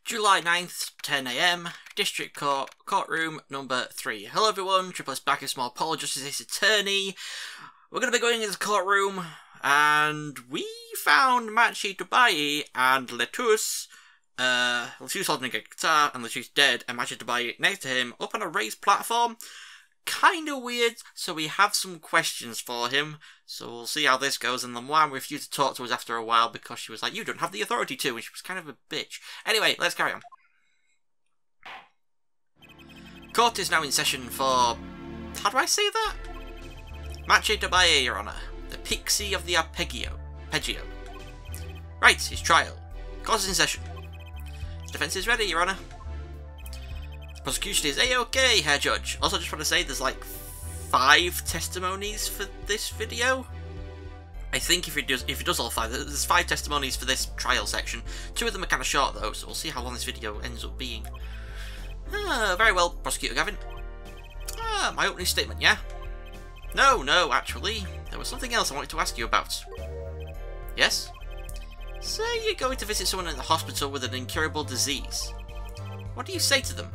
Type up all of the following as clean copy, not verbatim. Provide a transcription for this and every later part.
July 9th, 10 AM, District Court, Courtroom number 3. Hello everyone, Triple S back as small Paul, Justice Attorney. We're going to be going into the courtroom, and we found Machi Tobai and Letus. Letus holding a guitar, and Letus dead, and Machi Tobai next to him, up on a raised platform. Kinda weird, so we have some questions for him. So we'll see how this goes, and the mom refused to talk to us after a while because she was like, "You don't have the authority to," and she was kind of a bitch. Anyway, let's carry on. Court is now in session for... how do I say that? Machi Tobai, Your Honour. The Pixie of the Arpeggio. Right, his trial. Court is in session. His defence is ready, Your Honour. Prosecution is A-OK, Herr Judge. Also, just want to say there's like 5 testimonies for this video. I think if it does all 5, there's 5 testimonies for this trial section. 2 of them are kind of short though, so we'll see how long this video ends up being. Very well, Prosecutor Gavin. My opening statement, yeah? No, actually, there was something else I wanted to ask you about. Yes? Say you're going to visit someone in the hospital with an incurable disease. What do you say to them?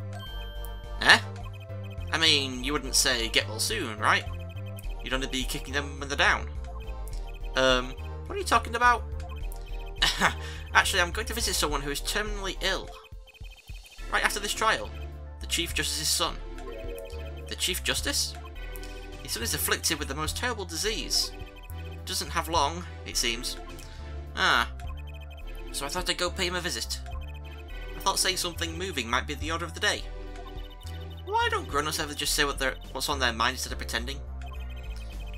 Eh? I mean, you wouldn't say, "Get well soon," right? You'd only be kicking them when they're down. What are you talking about? Actually, I'm going to visit someone who is terminally ill. Right after this trial. The Chief Justice's son. The Chief Justice? His son is afflicted with the most terrible disease. Doesn't have long, it seems. So I thought I'd go pay him a visit. I thought saying something moving might be the order of the day. Why don't grown-ups ever just say what's on their mind instead of pretending?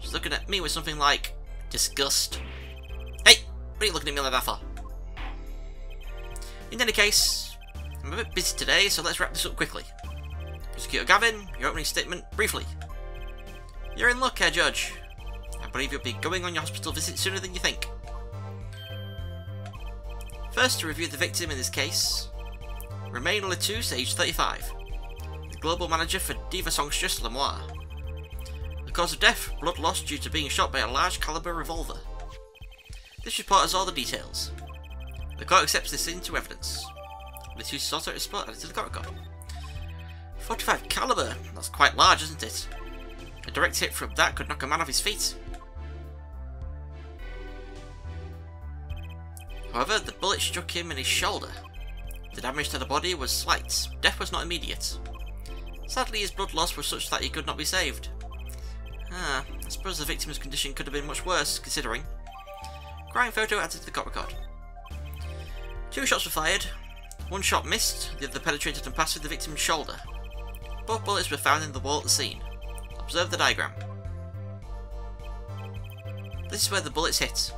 She's looking at me with something like disgust. Hey, what are you looking at me like that for? In any case, I'm a bit busy today, so let's wrap this up quickly. Prosecutor Gavin, your opening statement, briefly. You're in luck, Herr Judge. I believe you'll be going on your hospital visit sooner than you think. First, to review the victim in this case, Romain Letus, age 35. Global manager for diva songstress Lemoire. The cause of death, blood loss due to being shot by a large caliber revolver. This report has all the details. The court accepts this into evidence. This use also is added to the court record. 45 caliber, that's quite large, isn't it? A direct hit from that could knock a man off his feet. However, the bullet struck him in his shoulder. The damage to the body was slight. Death was not immediate. Sadly, his blood loss was such that he could not be saved. I suppose the victim's condition could have been much worse, considering. Crime photo added to the court record. 2 shots were fired. 1 shot missed, the other penetrated and passed through the victim's shoulder. Both bullets were found in the wall at the scene. Observe the diagram. This is where the bullets hit.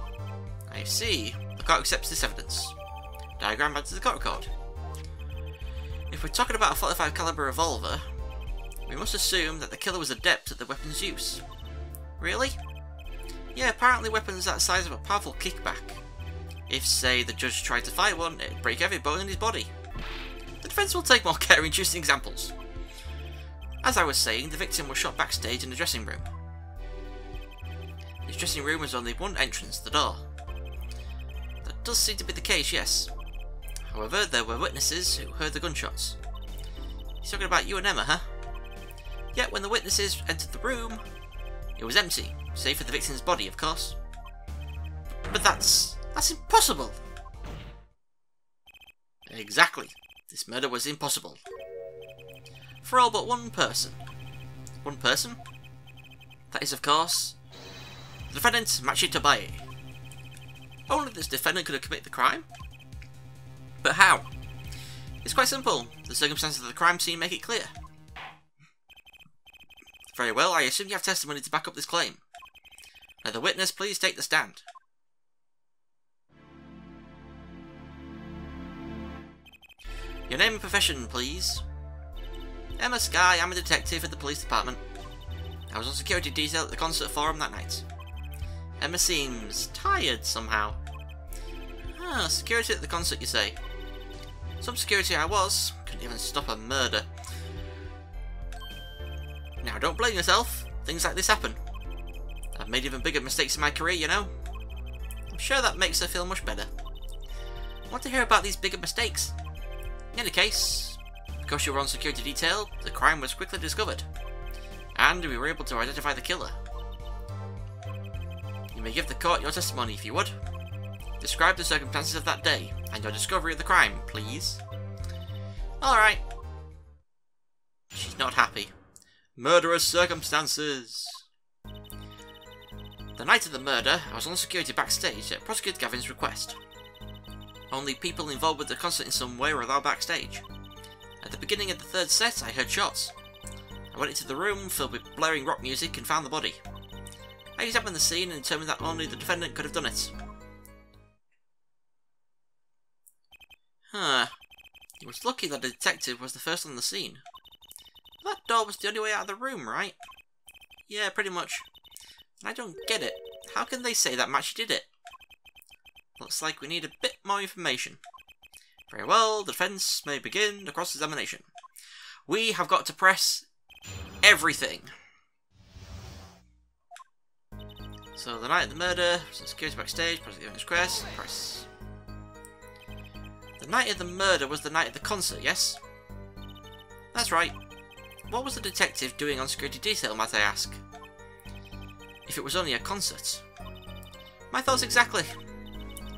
I see. The court accepts this evidence. Diagram added to the court record. If we're talking about a 45 caliber revolver, we must assume that the killer was adept at the weapon's use. Really? Yeah, apparently weapons that size have a powerful kickback. If, say, the judge tried to fire one, it'd break every bone in his body. The defence will take more care in choosing examples. As I was saying, the victim was shot backstage in the dressing room. His dressing room was only one entrance, the door. That does seem to be the case, yes. However, there were witnesses who heard the gunshots. He's talking about you and Emma, huh? Yet when the witnesses entered the room, it was empty, save for the victim's body, of course. But that's impossible! Exactly. This murder was impossible. For all but one person. One person? That is, of course, the defendant, Machi Tobai. Only this defendant could have committed the crime? But how? It's quite simple. The circumstances of the crime scene make it clear. Very well, I assume you have testimony to back up this claim. Now the witness, please take the stand. Your name and profession, please. Emma Skye, I'm a detective at the police department. I was on security detail at the concert forum that night. Emma seems tired somehow. Security at the concert, you say? Some security I was. Couldn't even stop a murder. Now, don't blame yourself. Things like this happen. I've made even bigger mistakes in my career, you know. I'm sure that makes her feel much better. I want to hear about these bigger mistakes. In any case, because you were on security detail, the crime was quickly discovered, and we were able to identify the killer. You may give the court your testimony if you would. Describe the circumstances of that day, and your discovery of the crime, please. Alright. She's not happy. Murderous circumstances. The night of the murder, I was on security backstage at Prosecutor Gavin's request. Only people involved with the concert in some way were allowed backstage. At the beginning of the third set, I heard shots. I went into the room filled with blaring rock music and found the body. I examined the scene and determined that only the defendant could have done it. Huh. He was lucky that the detective was the first on the scene. That door was the only way out of the room, right? Yeah, pretty much. And I don't get it. How can they say that Matchy did it? Looks like we need a bit more information. Very well, the defence may begin the cross-examination. We have got to press everything. So, the night of the murder, security backstage, prosecutor's request, press. The night of the murder was the night of the concert, yes? That's right. What was the detective doing on security detail, might I ask? If it was only a concert. My thoughts exactly.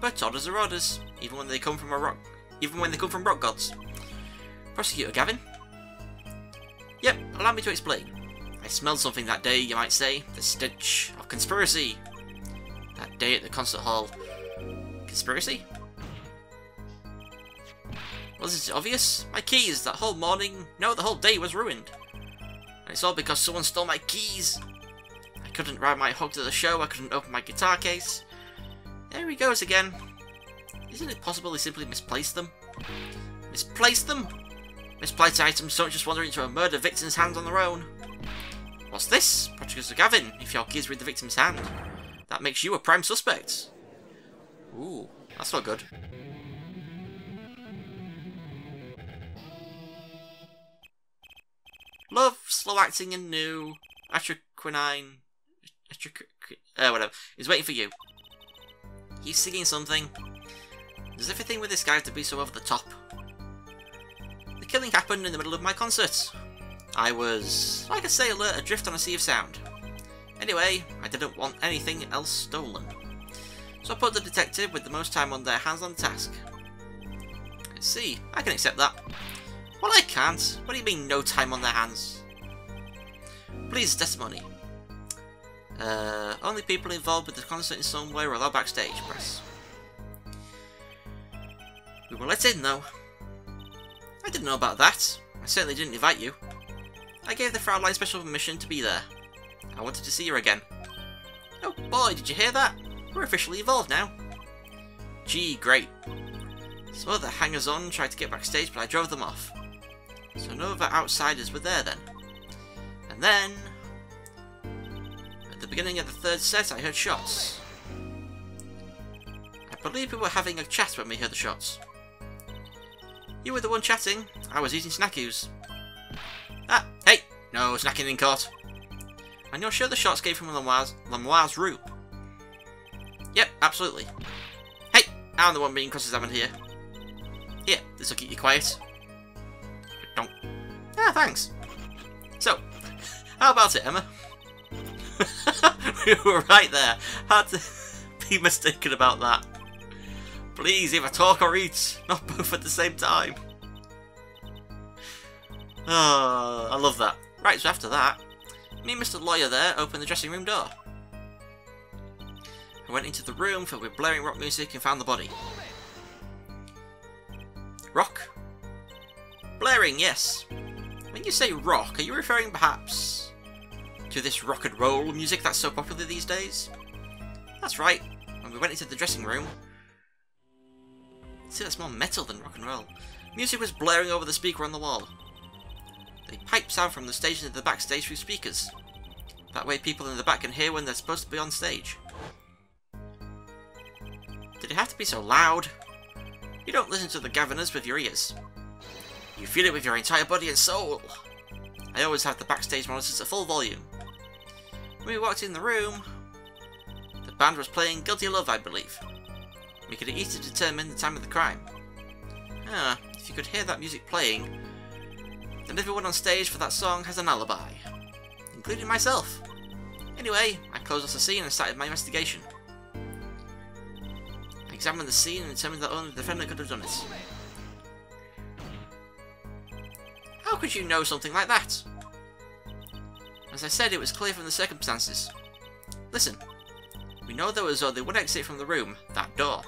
But orders are orders, even when they come from rock gods. Prosecutor Gavin? Yep, allow me to explain. I smelled something that day, you might say. The stench of conspiracy. That day at the concert hall. Conspiracy? Wasn't it obvious? My keys, that whole morning, no, the whole day was ruined. And it's all because someone stole my keys. I couldn't ride my hog to the show, I couldn't open my guitar case. There he goes again. Isn't it possible he simply misplaced them? Misplaced them? Misplaced items don't just wander into a murder victim's hands on their own. What's this? Prosecutor Gavin, if your keys were in the victim's hand, that makes you a prime suspect. Ooh, that's not good. Love, slow acting and new. Atroquinine. Whatever. He's waiting for you. He's singing something. Does everything with this guy have to be so over the top? The killing happened in the middle of my concert. I was, like a sailor, adrift on a sea of sound. Anyway, I didn't want anything else stolen. So I put the detective with the most time on their hands on the task. I see, I can accept that. Well, I can't. What do you mean, no time on their hands? Please, testimony. Only people involved with the concert in some way were allowed backstage. Press. We were let in, though. I didn't know about that. I certainly didn't invite you. I gave the Fraulein special permission to be there. I wanted to see her again. Oh boy, did you hear that? We're officially involved now. Gee, great. Some other hangers-on tried to get backstage, but I drove them off. So no other outsiders were there then. And then, at the beginning of the third set, I heard shots. I believe we were having a chat when we heard the shots. You were the one chatting. I was eating snackies. Ah, hey! No snacking in court. And you're sure the shots came from Lemoire's room? Yep, absolutely. Hey! I'm the one being cross-examined here. Here, this'll keep you quiet. Don't. Ah, thanks. So, how about it, Emma? We were right there. Hard to be mistaken about that. Please, either talk or eat, not both at the same time. Oh, I love that. Right, so after that, me and Mr. Lawyer there opened the dressing room door. I went into the room filled with blaring rock music and found the body. Rock? Blaring, yes. When you say rock, are you referring perhaps to this rock and roll music that's so popular these days? That's right. When we went into the dressing room, see, that's more metal than rock and roll. Music was blaring over the speaker on the wall. They pipe sound from the stage into the backstage through speakers. That way people in the back can hear when they're supposed to be on stage. Did it have to be so loud? You don't listen to the Gaviners with your ears. You feel it with your entire body and soul. I always have the backstage monitors at full volume. When we walked in the room, the band was playing Guilty Love, I believe. Making it easy to determine the time of the crime. Ah, if if you could hear that music playing, then everyone on stage for that song has an alibi, including myself. Anyway, I closed off the scene and started my investigation. I examined the scene and determined that only the defendant could have done it. How could you know something like that? As I said, it was clear from the circumstances. Listen, we know there was only one exit from the room, that door.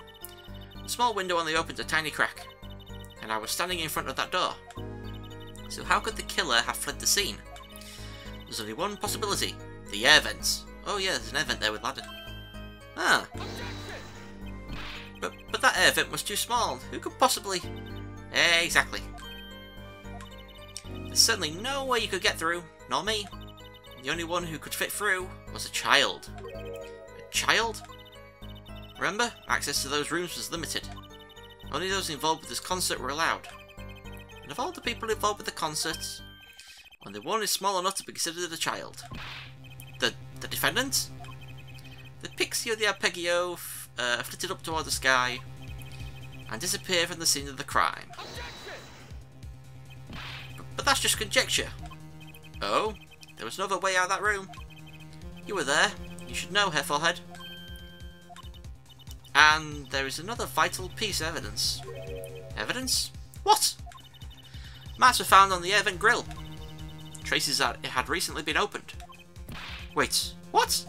A small window only opens a tiny crack, and I was standing in front of that door. So how could the killer have fled the scene? There's only one possibility, the air vents. Oh yeah, there's an air vent there with ladder. Ah. But that air vent was too small. Who could possibly... Exactly. There's certainly no way you could get through, nor me. The only one who could fit through was a child. A child? Remember, access to those rooms was limited. Only those involved with this concert were allowed. And of all the people involved with the concert, only one is small enough to be considered a child. The defendant? The pixie of the arpeggio flitted up toward the sky and disappeared from the scene of the crime. But that's just conjecture. Oh? There was another way out of that room. You were there. You should know, Herr Forehead. And there is another vital piece of evidence. Evidence? What? Marks were found on the air vent grill. Traces that it had recently been opened. Wait, what?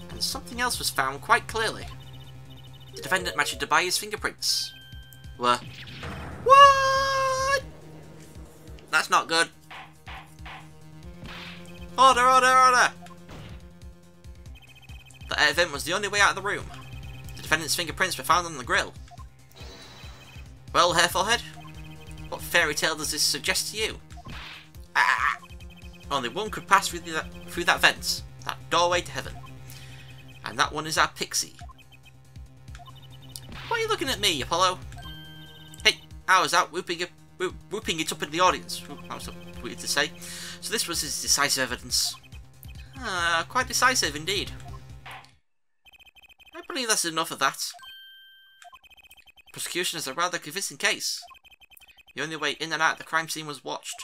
And something else was found quite clearly. The defendant matched Tobias' fingerprints. What? That's not good. Order, order, order! The air vent was the only way out of the room. The defendant's fingerprints were found on the grill. Well, Herr Forehead, what fairy tale does this suggest to you? Only one could pass through that vent, that doorway to heaven. And that one is our pixie. Why are you looking at me, Apollo? Hey, I was out whooping it up in the audience. That was weird to say. So this was his decisive evidence. Quite decisive indeed. I believe that's enough of that. The prosecution has a rather convincing case. The only way in and out of the crime scene was watched,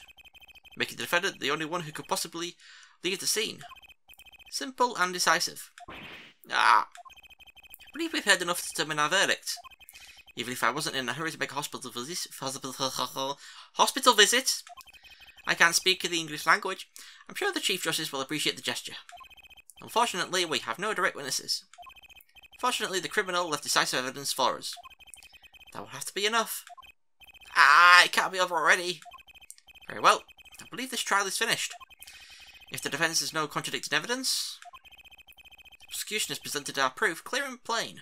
making the defendant the only one who could possibly leave the scene. Simple and decisive. I believe we've heard enough to determine our verdict. Even if I wasn't in a hurry to make a hospital visit, I can't speak the English language. I'm sure the Chief Justice will appreciate the gesture. Unfortunately, we have no direct witnesses. Fortunately, the criminal left decisive evidence for us. That will have to be enough. It can't be over already. Very well, I believe this trial is finished. If the defence has no contradicting evidence, the prosecution has presented our proof clear and plain.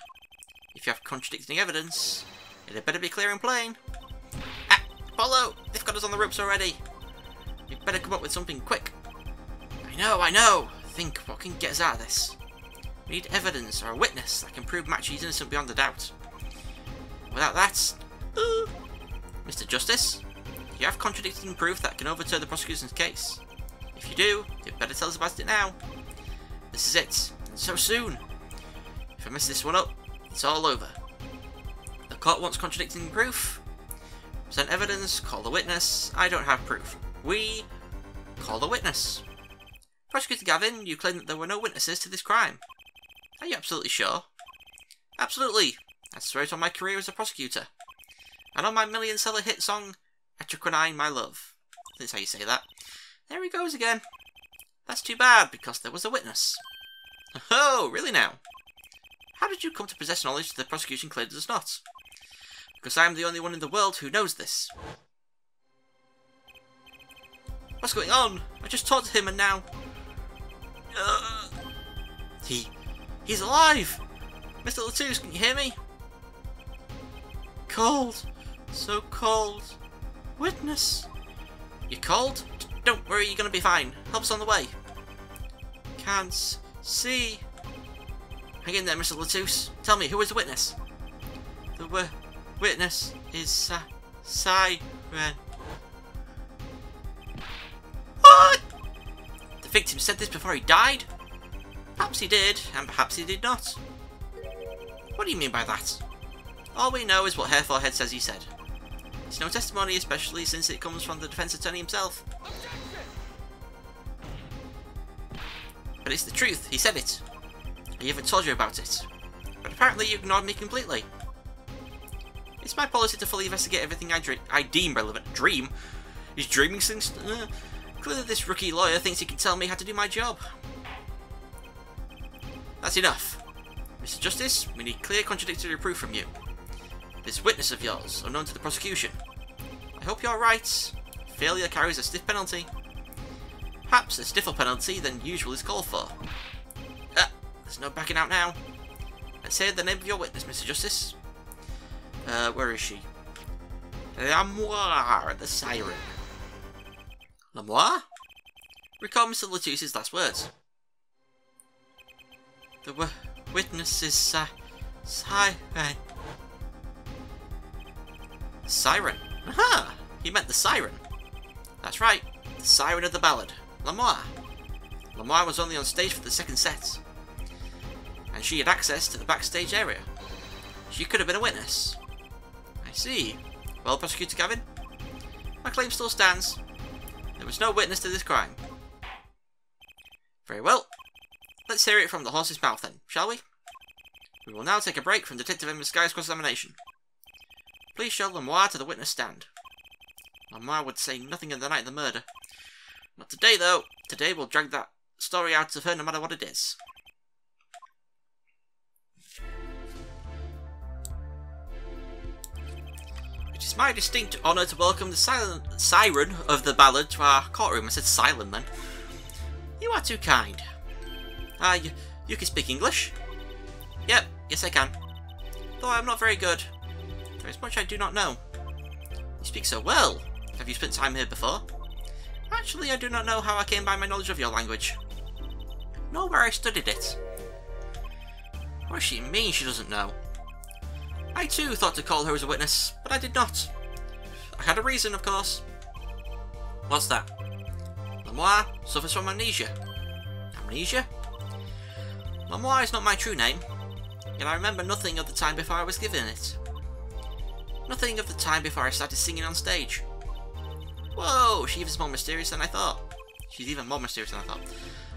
If you have contradicting evidence, it had better be clear and plain. Apollo, they've got us on the ropes already. We'd better come up with something quick. I know. Think, what can get us out of this? We need evidence or a witness that can prove Matchy's innocent beyond a doubt. Without that, Mr. Justice, you have contradicting proof that can overturn the prosecution's case. If you do, you'd better tell us about it now. This is it, and so soon. If I mess this one up, it's all over. The court wants contradicting proof. Present evidence, call the witness. I don't have proof. We call the witness. Prosecutor Gavin, you claim that there were no witnesses to this crime. Are you absolutely sure? Absolutely. I swear it on my career as a prosecutor. And on my million-seller hit song, Etriquinine My Love. I think that's how you say that. There he goes again. That's too bad, because there was a witness. Oh, really now? How did you come to possess knowledge that the prosecution claimed does not? Because I am the only one in the world who knows this. What's going on? I just talked to him and now... He's alive! Mr. Latouche, can you hear me? Cold. So cold. Witness. You're cold? Don't worry, you're gonna be fine. Help's on the way. Can't see. Hang in there, Mr. Latouche. Tell me, who is the witness? The witness is Siren. What? The victim said this before he died? Perhaps he did, and perhaps he did not. What do you mean by that? All we know is what Herr Forehead says he said. He It's no testimony, especially since it comes from the defense attorney himself. But it's the truth, he said it. I even told you about it. But apparently you ignored me completely. It's my policy to fully investigate everything I deem relevant. Dream? He's dreaming since... clearly this rookie lawyer thinks he can tell me how to do my job. That's enough. Mr. Justice, we need clear contradictory proof from you. This witness of yours, unknown to the prosecution. I hope you're right. Failure carries a stiff penalty. Perhaps a stiffer penalty than usual is called for. There's no backing out now. Let's hear the name of your witness, Mr. Justice. Where is she? Lamoire, the siren. Lamoire? Recall Mr. Latuse's last words. The witness is siren. Siren? Aha! He meant the siren. That's right, the siren of the ballad, Lamoire. Lamoire was only on stage for the second set, and she had access to the backstage area. She could have been a witness. I see. Well, Prosecutor Gavin, my claim still stands. There was no witness to this crime. Very well. Let's hear it from the horse's mouth then, shall we? We will now take a break from Detective Emma's cross-examination. Please show Lamoire to the witness stand. Lamoire would say nothing of the night of the murder. Not today, though. Today we'll drag that story out of her no matter what it is. It is my distinct honour to welcome the siren of the ballad to our courtroom. I said silent then. You are too kind. You can speak English? Yep, yes I can. Though I am not very good. There is much I do not know. You speak so well. Have you spent time here before? Actually, I do not know how I came by my knowledge of your language. Nor where I studied it. What does she mean she doesn't know? I too thought to call her as a witness, but I did not. I had a reason, of course. What's that? Lamoire suffers from amnesia. Amnesia? Lamoire is not my true name, yet I remember nothing of the time before I was given it. Nothing of the time before I started singing on stage. Whoa, she's even more mysterious than I thought.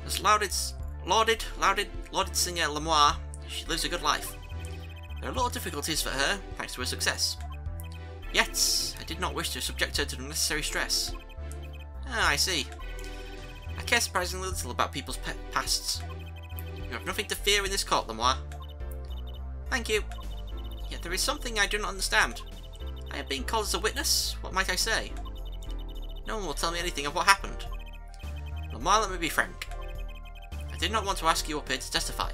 As lauded singer Lamoire, she lives a good life. There are a lot of difficulties for her, thanks to her success. Yet, I did not wish to subject her to unnecessary stress. Ah, I see. I care surprisingly little about people's pasts. You have nothing to fear in this court, Lamoire. Thank you. Yet there is something I do not understand. I am being called as a witness. What might I say? No one will tell me anything of what happened. Lamoire, let me be frank. I did not want to ask you up here to testify.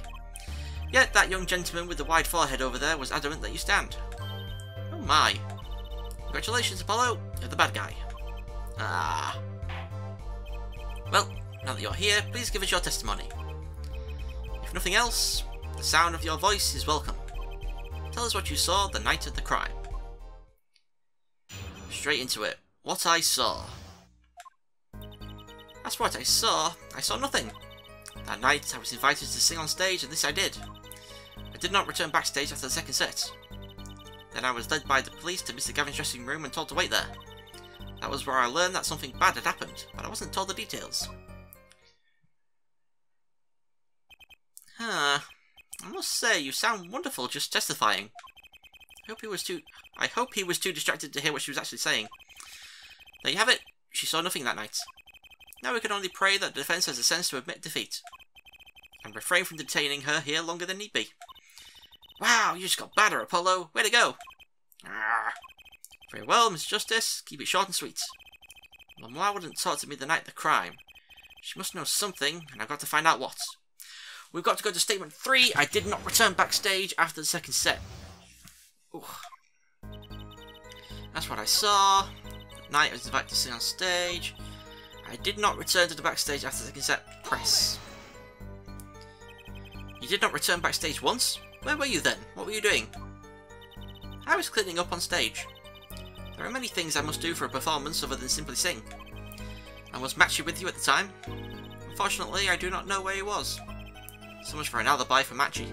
Yet that young gentleman with the wide forehead over there was adamant that you stand. Oh my. Congratulations, Apollo. You're the bad guy. Ah. Well, now that you're here, please give us your testimony. If nothing else, the sound of your voice is welcome. Tell us what you saw the night of the crime. Straight into it. What I saw. As for what I saw nothing. That night I was invited to sing on stage and this I did. I did not return backstage after the second set. Then I was led by the police to Mr. Gavin's dressing room and told to wait there. That was where I learned that something bad had happened, but I wasn't told the details. I must say, you sound wonderful just testifying. I hope he was too distracted to hear what she was actually saying. There you have it. She saw nothing that night. Now we can only pray that the defence has the sense to admit defeat, and refrain from detaining her here longer than need be. Wow, you just got badder, Apollo. Way to go. Very well, Mr. Justice. Keep it short and sweet. Lamoire wouldn't talk to me the night of the crime. She must know something, and I've got to find out what. We've got to go to statement 3. I did not return backstage after the second set. Ooh. That's what I saw. That night I was invited to sing on stage. I did not return to the backstage after the second set. Press. You did not return backstage once? Where were you then? What were you doing? I was cleaning up on stage. There are many things I must do for a performance other than simply sing. I was matching with you at the time. Unfortunately, I do not know where he was. So much for an alibi for Matchy.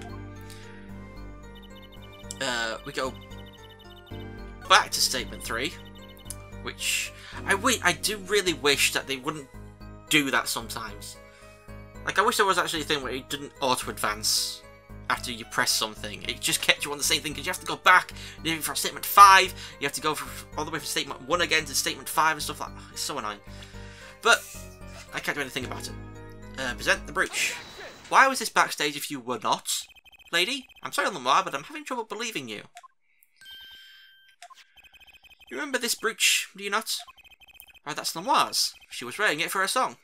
We go back to statement 3. which I do really wish that they wouldn't do that sometimes. Like, I wish there was actually a thing where it didn't auto-advance after you press something. It just kept you on the same thing, because you have to go back, maybe from statement 5, you have to go all the way from statement 1 again to statement 5 and stuff like that. It's so annoying. But I can't do anything about it. Present the brooch. Why was this backstage if you were not? Lady, I'm sorry, Lamar, but I'm having trouble believing you. You remember this brooch, do you not? Why, that's Lamar's. She was wearing it for a song.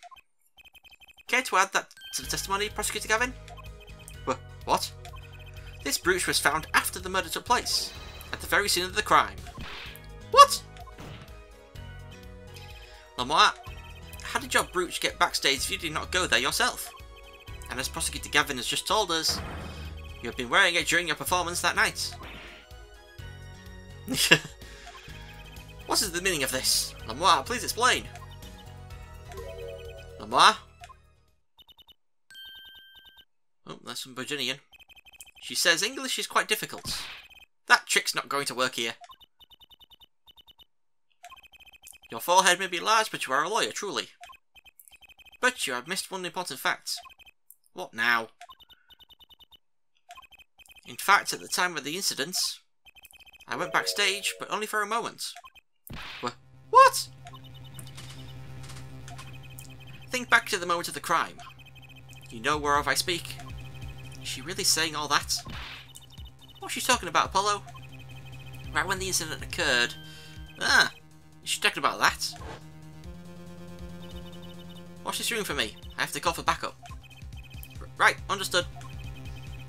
Care to add that to the testimony, Prosecutor Gavin? What? This brooch was found after the murder took place, at the very scene of the crime. What? Lamar, how did your brooch get backstage if you did not go there yourself? And as Prosecutor Gavin has just told us, you have been wearing it during your performance that night. What is the meaning of this? Lamar, please explain. Lamar? Oh, there's some Virginian. She says English is quite difficult. That trick's not going to work here. Your forehead may be large, but you are a lawyer, truly. But you have missed one important fact. What now? In fact, at the time of the incident, I went backstage, but only for a moment. What? Think back to the moment of the crime. You know whereof I speak. Is she really saying all that? What's she talking about, Apollo? Right when the incident occurred. Ah, is she talking about that? Watch this room for me. I have to call for backup. Right, understood.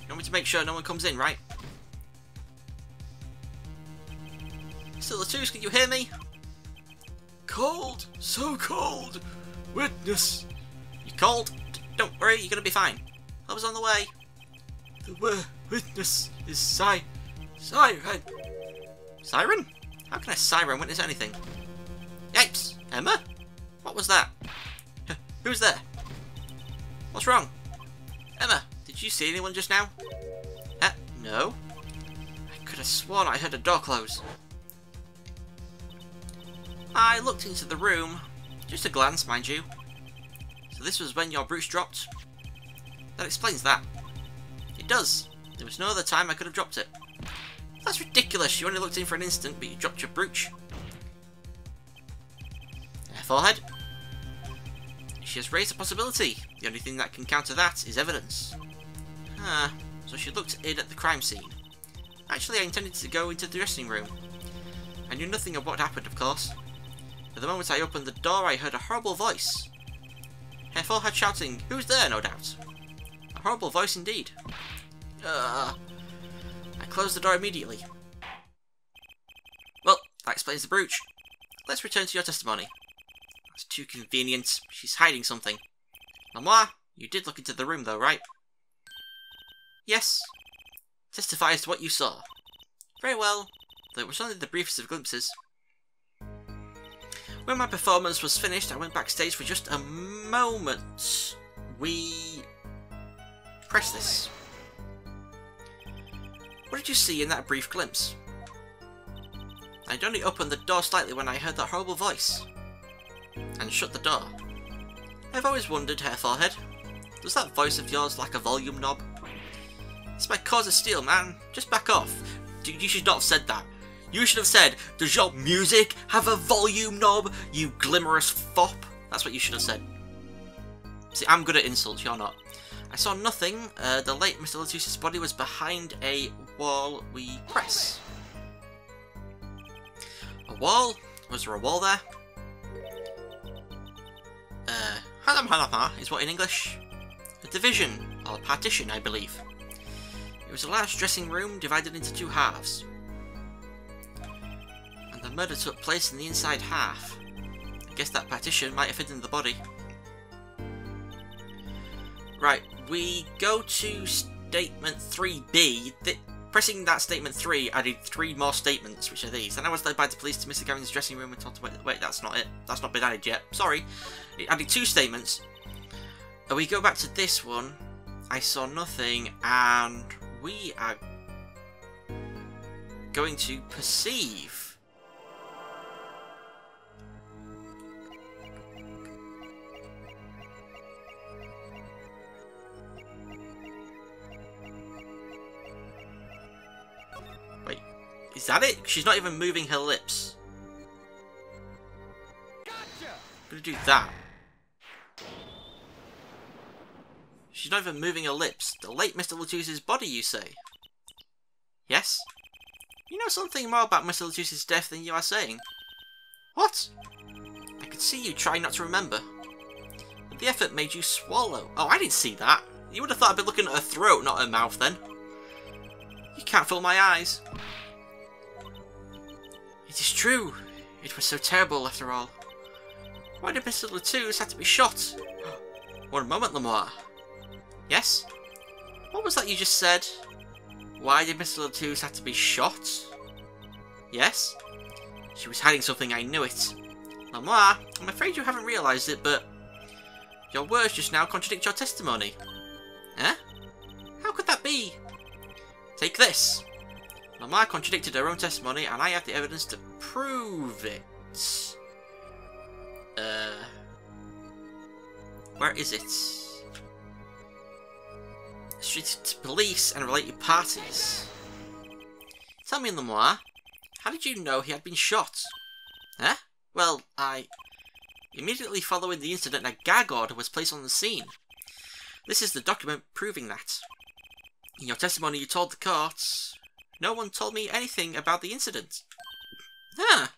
You want me to make sure no one comes in, right? Still the twos, can you hear me? Cold, so cold. Witness. You cold? Don't worry, you're gonna be fine. Help is on the way. The witness is Siren. Siren? How can a siren witness anything? Yipes! Emma? What was that? Who's there? What's wrong? Emma, did you see anyone just now? No. I could have sworn I heard a door close. I looked into the room. Just a glance, mind you. So this was when your brooch dropped? That explains that. It does. There was no other time I could have dropped it. That's ridiculous. You only looked in for an instant, but you dropped your brooch. Forehead. She has raised a possibility. The only thing that can counter that is evidence. Ah, so she looked in at the crime scene. Actually, I intended to go into the dressing room. I knew nothing of what happened, of course. At the moment I opened the door, I heard a horrible voice. Her forehead shouting, "Who's there?" no doubt. A horrible voice indeed. I closed the door immediately. Well, that explains the brooch. Let's return to your testimony. It's too convenient. She's hiding something. Lamar, you did look into the room though, right? Yes. Testify as to what you saw. Very well, though it was only the briefest of glimpses. When my performance was finished, I went backstage for just a moment. We press this. What did you see in that brief glimpse? I'd only opened the door slightly when I heard that horrible voice. And shut the door. I've always wondered, Hair Forehead, does that voice of yours lack a volume knob? It's my cause of steel, man. Just back off. You should not have said that. You should have said, does your music have a volume knob, you glimmerous fop? That's what you should have said. See, I'm good at insults, you're not. I saw nothing. The late Mr. Letizia's body was behind a wall we press. A wall? Was there a wall there? Is what in English? A division, or a partition, I believe. It was a large dressing room divided into two halves. And the murder took place in the inside half. I guess that partition might have hidden the body. Right, we go to statement 3B. Pressing that statement 3 added 3 more statements, which are these. Then I was led by the police to Mr. Gavin's dressing room and told to wait, that's not it. That's not been added yet. Sorry. It added 2 statements. We go back to this one. I saw nothing, and we are going to perceive. Is that it? She's not even moving her lips. Gotcha. I'm gonna do that. She's not even moving her lips. The late Mr. Latus's body, you say? Yes? You know something more about Mr. Latus's death than you are saying. What? I could see you trying not to remember. But the effort made you swallow. Oh, I didn't see that. You would have thought I'd been looking at her throat, not her mouth, then. You can't fool my eyes. It is true. It was so terrible, after all. Why did Mr. Latus have to be shot? One moment, Lemoire. Yes? What was that you just said? Why did Mr. Latus have to be shot? Yes? She was hiding something, I knew it. Lemoire, I'm afraid you haven't realised it, but your words just now contradict your testimony. Huh? How could that be? Take this. Lemoire contradicted her own testimony, and I have the evidence to prove it. Where is it? Street to police and related parties. Tell me, Lemoire, how did you know he had been shot? Huh? Well, immediately following the incident, a gag order was placed on the scene. This is the document proving that. In your testimony, you told the court, no one told me anything about the incident. Ah!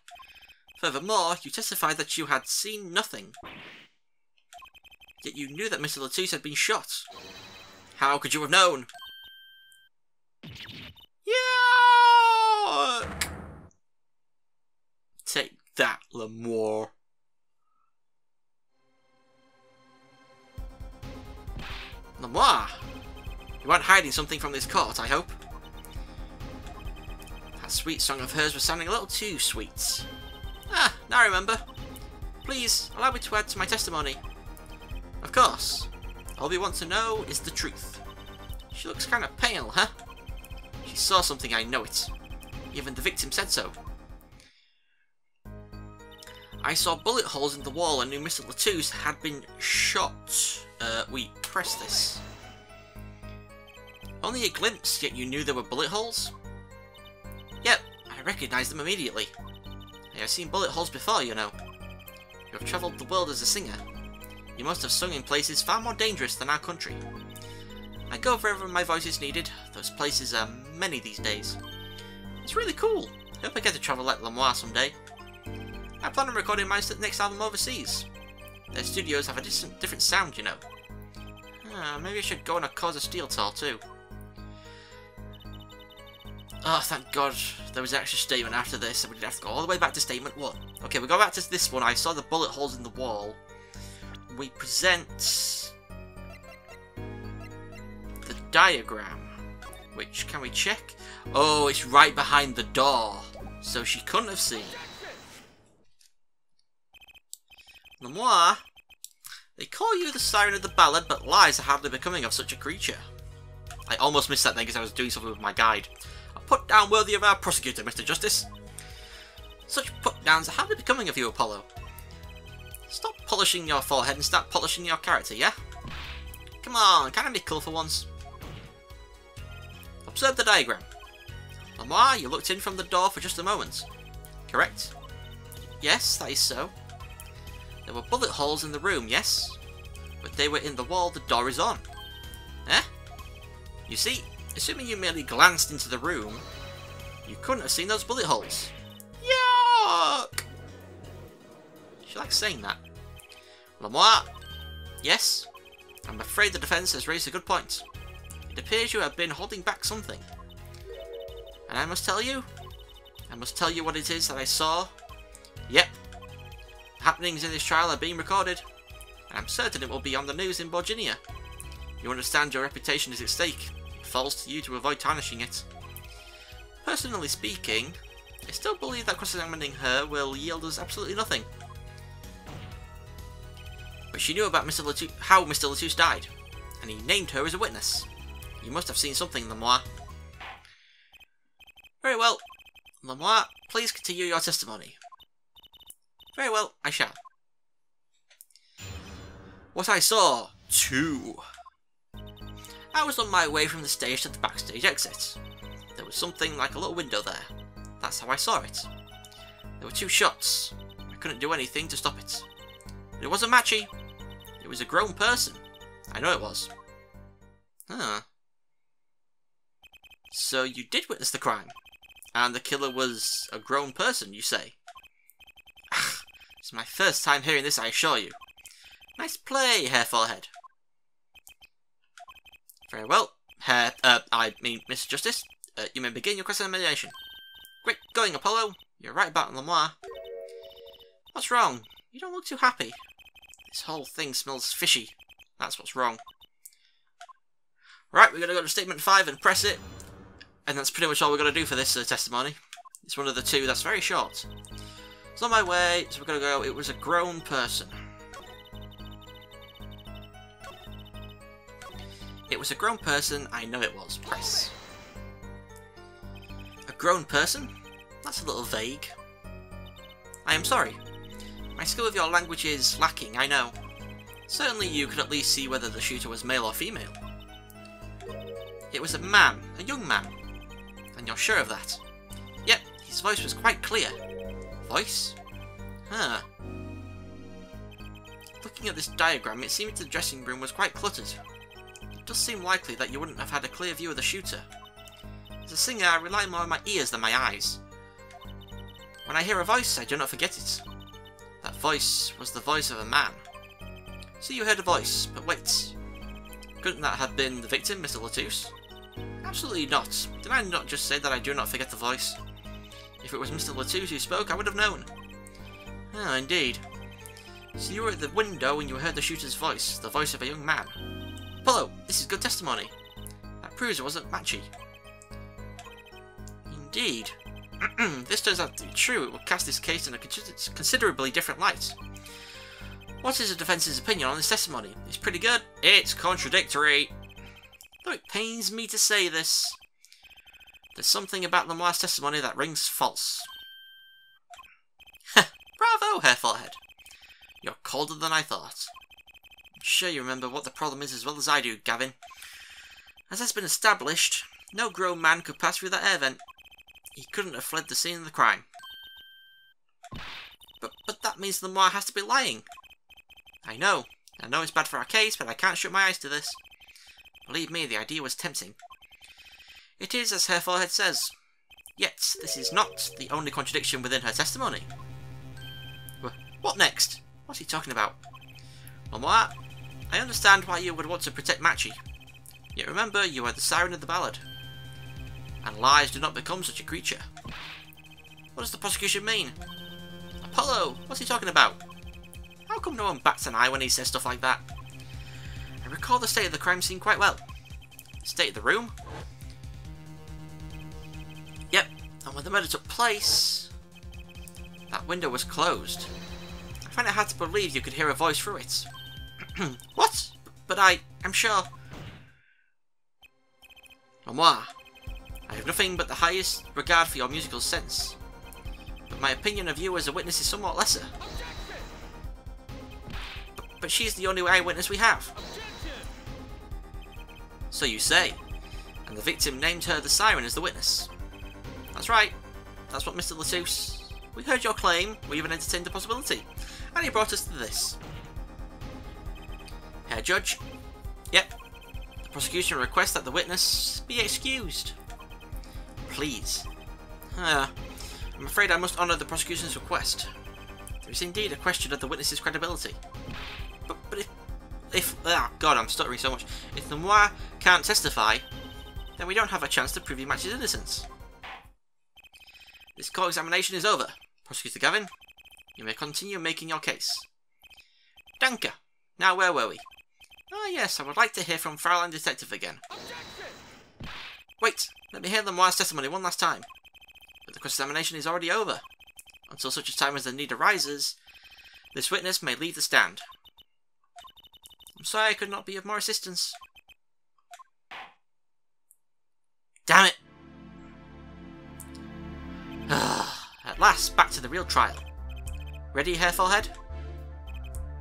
Furthermore, you testified that you had seen nothing. Yet you knew that Mr. Latus had been shot. How could you have known? Yuck! Take that, Lemoire. Lemoire! You aren't hiding something from this court, I hope. That sweet song of hers was sounding a little too sweet. Ah, now I remember. Please, allow me to add to my testimony. Of course. All we want to know is the truth. She looks kind of pale, huh? She saw something, I know it. Even the victim said so. I saw bullet holes in the wall and knew Mr. Latus had been shot. We press this. Only a glimpse, yet you knew there were bullet holes? Yep, I recognised them immediately. I have seen bullet holes before, you know. You have travelled the world as a singer. You must have sung in places far more dangerous than our country. I go wherever my voice is needed. Those places are many these days. It's really cool. I hope I get to travel like Lemoire someday. I plan on recording my next album overseas. Their studios have a different sound, you know. Maybe I should go on a Cause of Steel tour too. Oh, thank God there was an extra statement after this, and we didn't have to go all the way back to statement 1. Okay, we go back to this one. I saw the bullet holes in the wall. We present the diagram, which, can we check? Oh, it's right behind the door, so she couldn't have seen. Lemoire, they call you the siren of the ballad, but lies are hardly becoming of such a creature. I almost missed that then because I was doing something with my guide. A put down worthy of our prosecutor, Mr. Justice. Such put downs are hardly becoming of you, Apollo. Stop polishing your forehead and start polishing your character, yeah? Come on, can I be cool for once? Observe the diagram. Lemoire, you looked in from the door for just a moment. Correct? Yes, that is so. There were bullet holes in the room, yes? But they were in the wall the door is on. Eh? You see, assuming you merely glanced into the room, you couldn't have seen those bullet holes. Yuck! She likes saying that. Lemoire, yes? I'm afraid the defence has raised a good point. It appears you have been holding back something. And I must tell you what it is that I saw. Yep. Happenings in this trial are being recorded, and I'm certain it will be on the news in Virginia. You understand your reputation is at stake. It falls to you to avoid tarnishing it. Personally speaking, I still believe that cross-examining her will yield us absolutely nothing. But she knew about how Mr. Latus died, and he named her as a witness. You must have seen something, Lemoire. Very well. Lemoire, please continue your testimony. Very well, I shall. What I saw, 2. I was on my way from the stage to the backstage exit. There was something like a little window there. That's how I saw it. There were 2 shots. I couldn't do anything to stop it. But it wasn't Matchy. It was a grown person. I know it was. Huh. So you did witness the crime. And the killer was a grown person, you say? It's my first time hearing this, I assure you. Nice play, Hair Forehead. Very well. Mr. Justice, you may begin your cross-examination. Great going, Apollo. You're right about Lamar. What's wrong? You don't look too happy. This whole thing smells fishy. That's what's wrong. Right, we're going to go to Statement 5 and press it. And that's pretty much all we're going to do for this testimony. It's one of the 2 that's very short. It's on my way, so we're going to go, it was a grown person. It was a grown person, I know it was. Press. A grown person? That's a little vague. I am sorry. My skill with your language is lacking, I know. Certainly you could at least see whether the shooter was male or female. It was a man, a young man. And you're sure of that? Yep, his voice was quite clear. Voice? Huh. Looking at this diagram, it seemed the dressing room was quite cluttered. It does seem likely that you wouldn't have had a clear view of the shooter. As a singer, I rely more on my ears than my eyes. When I hear a voice, I do not forget it. That voice was the voice of a man. So you heard a voice, but wait. Couldn't that have been the victim, Mr. Latouche? Absolutely not. Did I not just say that I do not forget the voice? If it was Mr. Latouche who spoke, I would have known. Ah, indeed. So you were at the window when you heard the shooter's voice, the voice of a young man. Apollo, this is good testimony. That proves it wasn't Matchy. Indeed. This turns out to be true. It will cast this case in a considerably different light. What is the defence's opinion on this testimony? It's pretty good. It's contradictory. Though it pains me to say this, there's something about Lamar's testimony that rings false. Bravo, Hair Forehead. You're colder than I thought. I'm sure you remember what the problem is as well as I do, Gavin. As has been established, no grown man could pass through that air vent. He couldn't have fled the scene of the crime. But that means Lamar has to be lying. I know it's bad for our case, but I can't shut my eyes to this. Believe me, the idea was tempting. It is, as Hair Forehead says. Yet, this is not the only contradiction within her testimony. What next? What's he talking about? Lamar, I understand why you would want to protect Matchy. Yet remember, you are the siren of the ballad. And lies do not become such a creature. What does the prosecution mean? Apollo, what's he talking about? How come no one bats an eye when he says stuff like that? I recall the state of the crime scene quite well. The state of the room? Yep, and when the murder took place, that window was closed. I find it hard to believe you could hear a voice through it. What? But I'm sure... Lamar, I have nothing but the highest regard for your musical sense. But my opinion of you as a witness is somewhat lesser. But she's the only eyewitness we have. So you say. And the victim named her the siren as the witness. That's right. That's what Mr. Latouche... We heard your claim, we even entertained the possibility. And he brought us to this. Herr Judge. Yep. The prosecution requests that the witness be excused. Please. I'm afraid I must honour the prosecution's request. There is indeed a question of the witness's credibility. But if God, I'm stuttering so much. If the Moir can't testify, then we don't have a chance to prove he matches innocence. This court examination is over. Prosecutor Gavin, you may continue making your case. Danke. Now where were we? Ah yes, I would like to hear from Fraulein Detective again. Wait, let me hear the Moir's testimony one last time. But the cross-examination is already over. Until such a time as the need arises, this witness may leave the stand. I'm sorry I could not be of more assistance. Damn it! At last, back to the real trial. Ready, Hair Forehead?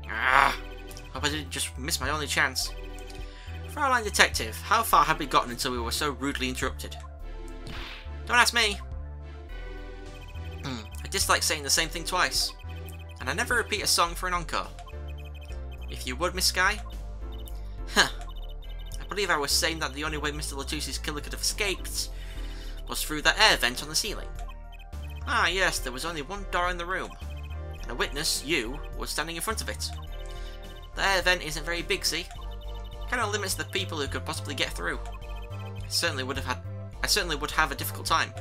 Hope I didn't just miss my only chance. Fraulein Detective, how far had we gotten until we were so rudely interrupted? Don't ask me. dislike saying the same thing twice, and I never repeat a song for an encore. If you would, Miss Sky? Huh. I believe I was saying that the only way Mr. Latusi's killer could have escaped was through that air vent on the ceiling. Ah yes, there was only one door in the room, and a witness, you, was standing in front of it. The air vent isn't very big, see? Kind of limits the people who could possibly get through. I certainly would have a difficult time.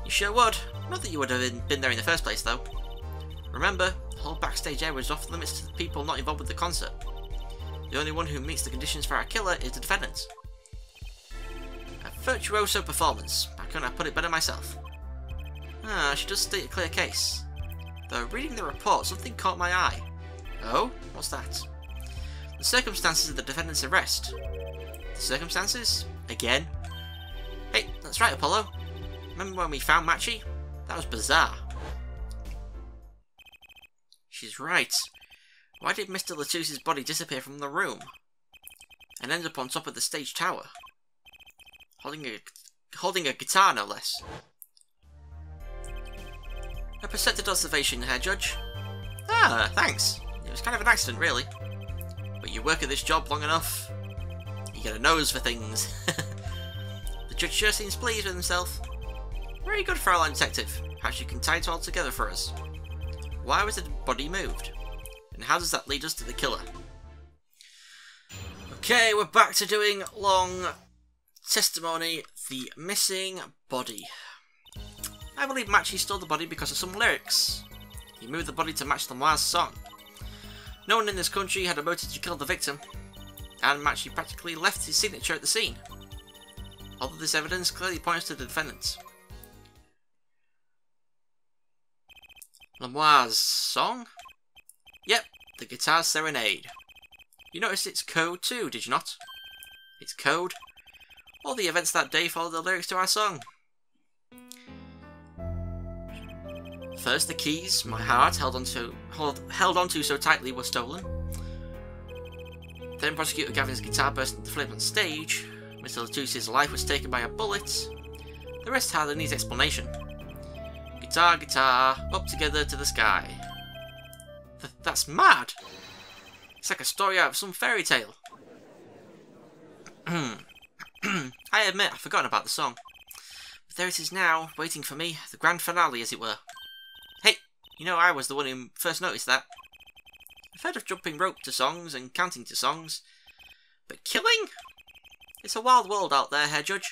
You sure would. Not that you would have been there in the first place, though. Remember, the whole backstage area is off limits to the people not involved with the concert. The only one who meets the conditions for our killer is the defendant. A virtuoso performance. I couldn't have put it better myself. Ah, she does state a clear case. Though reading the report, something caught my eye. Oh? What's that? The circumstances of the defendant's arrest. The circumstances? Again? Hey, that's right, Apollo. Remember when we found Machi? That was bizarre. She's right. Why did Mr. Latusi's body disappear from the room? And end up on top of the stage tower? Holding a guitar, no less. A perceptive observation, Herr Judge. Ah, thanks. It was kind of an accident, really. But you work at this job long enough, you get a nose for things. The judge sure seems pleased with himself. Very good, Fraulein Detective. Perhaps you can tie it all together for us. Why was the body moved? And how does that lead us to the killer? Okay, we're back to doing long testimony. The missing body. I believe Machi stole the body because of some lyrics. He moved the body to match the Moaz song. No one in this country had a motive to kill the victim, and Machi practically left his signature at the scene. Although this evidence clearly points to the defendant. Moaz song? Yep, the guitar Serenade. You noticed it's code too, did you not? It's code. All the events that day follow the lyrics to our song. First, the keys my heart held onto so tightly were stolen. Then Prosecutor Gavin's guitar burst into flames on stage. Mr. Latusi's life was taken by a bullet. The rest hardly needs explanation. Guitar, guitar, up together to the sky. That's mad! It's like a story out of some fairy tale. I admit, I've forgotten about the song. But there it is now, waiting for me, the grand finale as it were. Hey, you know I was the one who first noticed that. I've heard of jumping rope to songs and counting to songs. But killing? It's a wild world out there, Herr Judge.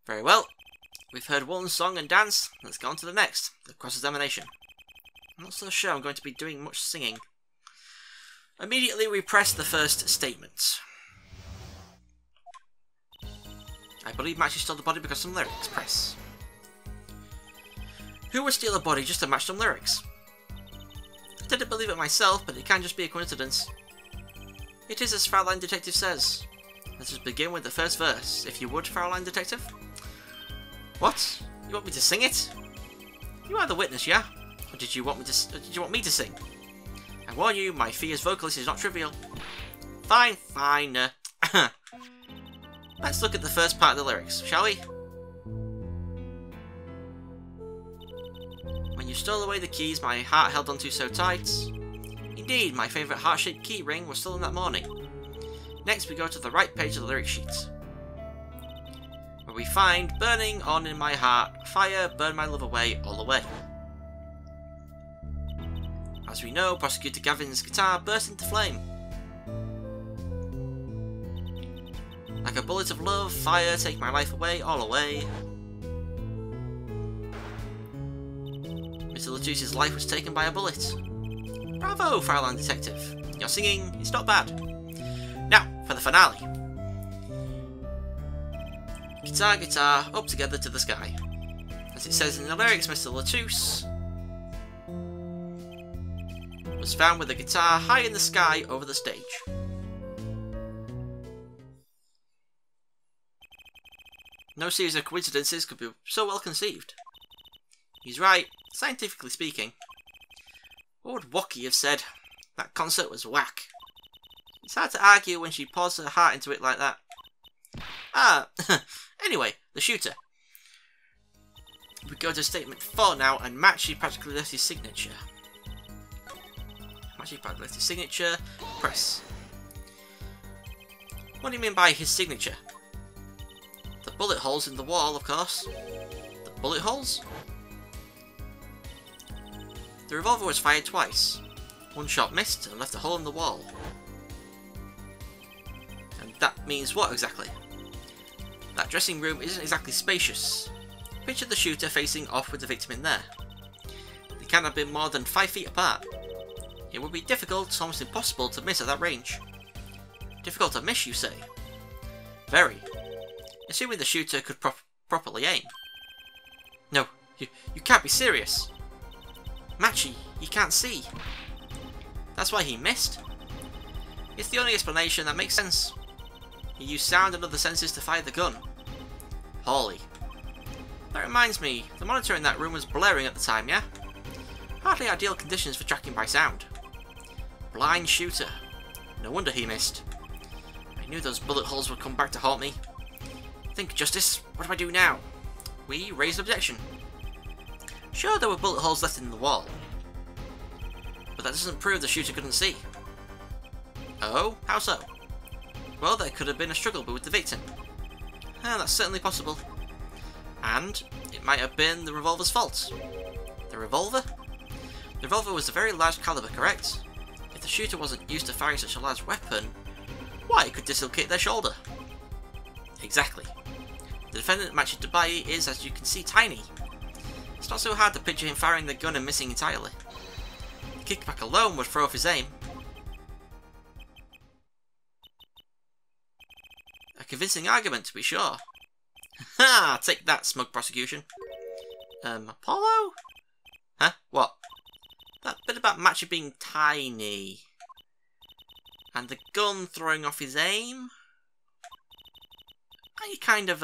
Very well. We've heard one song and dance, let's go on to the next, the cross-examination. I'm not so sure I'm going to be doing much singing. Immediately we press the first statement. I believe Machi stole the body because of some lyrics. Press. Who would steal a body just to match some lyrics? I didn't believe it myself, but it can just be a coincidence. It is as Fraulein Detective says. Let us begin with the first verse, if you would, Fraulein Detective. What? You want me to sing it? You are the witness, yeah? Or did you want me to sing? I warn you, my fee as vocalist is not trivial. Fine, fine. Let's look at the first part of the lyrics, shall we? When you stole away the keys my heart held onto so tight. Indeed, my favourite heart-shaped key ring was stolen that morning. Next we go to the right page of the lyric sheet, where we find burning on in my heart, fire, burn my love away, all away. As we know, Prosecutor Gavin's guitar burst into flame. Like a bullet of love, fire, take my life away, all away. Mr. Latusi's life was taken by a bullet. Bravo, Fraulein Detective. Your singing is not bad. Now, for the finale. Guitar, guitar, up together to the sky. As it says in the lyrics, Mr. Latusi was found with a guitar high in the sky over the stage. No series of coincidences could be so well conceived. He's right, scientifically speaking. What would Wocky have said? That concert was whack. It's hard to argue when she pours her heart into it like that. Ah, anyway, the shooter. We go to statement 4 now, and Machi practically left his signature. Machi practically left his signature. Press. What do you mean by his signature? The bullet holes in the wall, of course. The bullet holes? The revolver was fired twice. One shot missed and left a hole in the wall. And that means what exactly? That dressing room isn't exactly spacious. Picture the shooter facing off with the victim in there. They can't have been more than 5 feet apart. It would be difficult, almost impossible, to miss at that range. Difficult to miss, you say? Very. Assuming the shooter could properly aim. No, you can't be serious. Machi, he can't see. That's why he missed? It's the only explanation that makes sense. He used sound and other senses to fire the gun. Poorly. That reminds me, the monitor in that room was blaring at the time, yeah? Hardly ideal conditions for tracking by sound. Blind shooter. No wonder he missed. I knew those bullet holes would come back to haunt me. Think, Justice, what do I do now? We raised objection. Sure, there were bullet holes left in the wall. But that doesn't prove the shooter couldn't see. Oh? How so? Well, there could have been a struggle with the victim. That's certainly possible. And it might have been the revolver's fault. The revolver? The revolver was a very large caliber, correct? If the shooter wasn't used to firing such a large weapon, why, it could dislocate their shoulder. Exactly. The defendant matched Dubai is, as you can see, tiny. It's not so hard to picture him firing the gun and missing entirely. The kickback alone would throw off his aim. A convincing argument, to be sure. Ha! Take that, smug prosecution. Apollo? Huh? What? That bit about Machi being tiny. And the gun throwing off his aim? Are you kind of,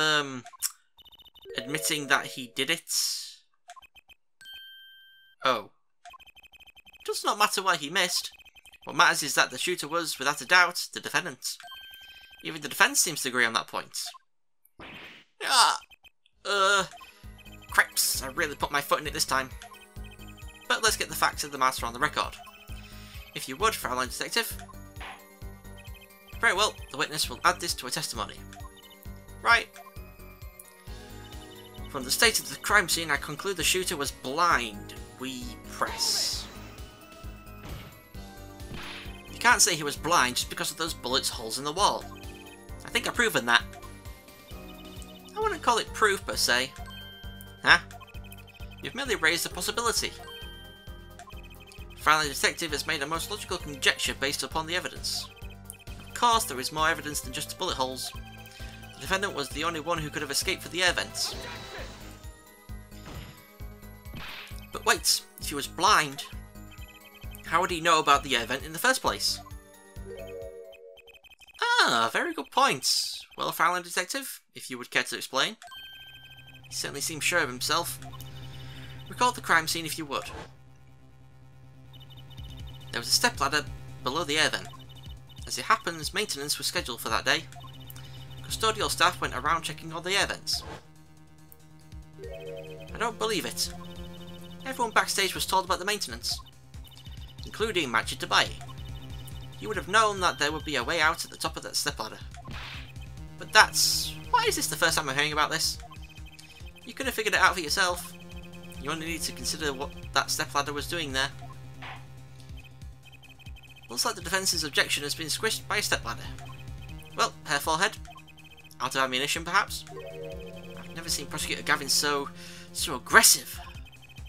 admitting that he did it? Oh. It does not matter why he missed. What matters is that the shooter was, without a doubt, the defendant. Even the defence seems to agree on that point. Cripes, I really put my foot in it this time. But let's get the facts of the matter on the record. If you would, Fraulein Detective. Very well, the witness will add this to her testimony. Right. From the state of the crime scene, I conclude the shooter was blind. We press. You can't say he was blind just because of those bullets holes in the wall. I think I've proven that. I wouldn't call it proof per se. Huh? You've merely raised a possibility. Fraulein Detective has made a most logical conjecture based upon the evidence. Of course, there is more evidence than just the bullet holes. The defendant was the only one who could have escaped through the air vents. But wait, if he was blind, how would he know about the air vent in the first place? Ah, very good point. Well, Fraulein Detective, if you would care to explain. He certainly seems sure of himself. Recall the crime scene if you would. There was a stepladder below the air vent. As it happens, maintenance was scheduled for that day. Custodial staff went around checking all the air vents. I don't believe it. Everyone backstage was told about the maintenance, including Machi Dubai. He would have known that there would be a way out at the top of that stepladder. But that's... why is this the first time I'm hearing about this? You could have figured it out for yourself. You only need to consider what that stepladder was doing there. Looks like the defence's objection has been squished by a stepladder. Well, hair forehead. Out of ammunition, perhaps? I've never seen Prosecutor Gavin so aggressive.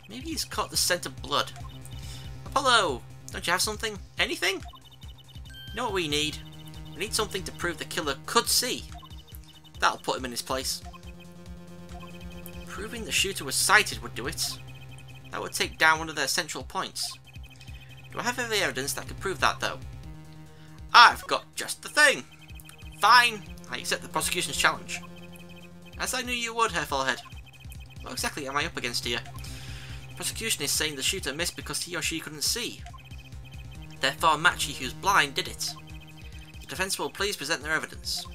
Maybe he's caught the scent of blood. Apollo, don't you have something? Anything? You know what we need? We need something to prove the killer could see. That'll put him in his place. Proving the shooter was sighted would do it. That would take down one of their central points. Do I have any evidence that could prove that, though? I've got just the thing! Fine, I accept the prosecution's challenge. As I knew you would, Hair Forehead. What exactly am I up against here? The prosecution is saying the shooter missed because he or she couldn't see. Therefore, Machi, who's blind, did it. The defence will please present their evidence.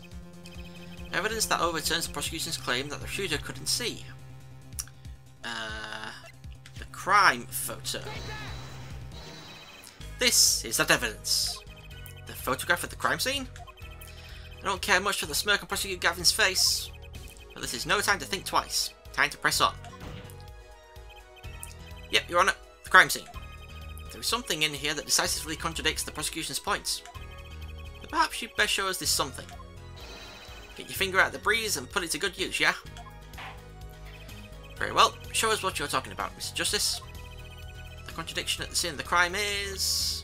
Evidence that overturns the prosecution's claim that the shooter couldn't see. crime photo. This is that evidence. The photograph of the crime scene? I don't care much for the smirk on Prosecutor Gavin's face, but this is no time to think twice. Time to press on. Yep, Your Honour, the crime scene. There is something in here that decisively contradicts the prosecution's points. But perhaps you'd best show us this something. Get your finger out of the breeze and put it to good use, yeah? Very well, show us what you're talking about, Mr. Justice. The contradiction at the scene of the crime is...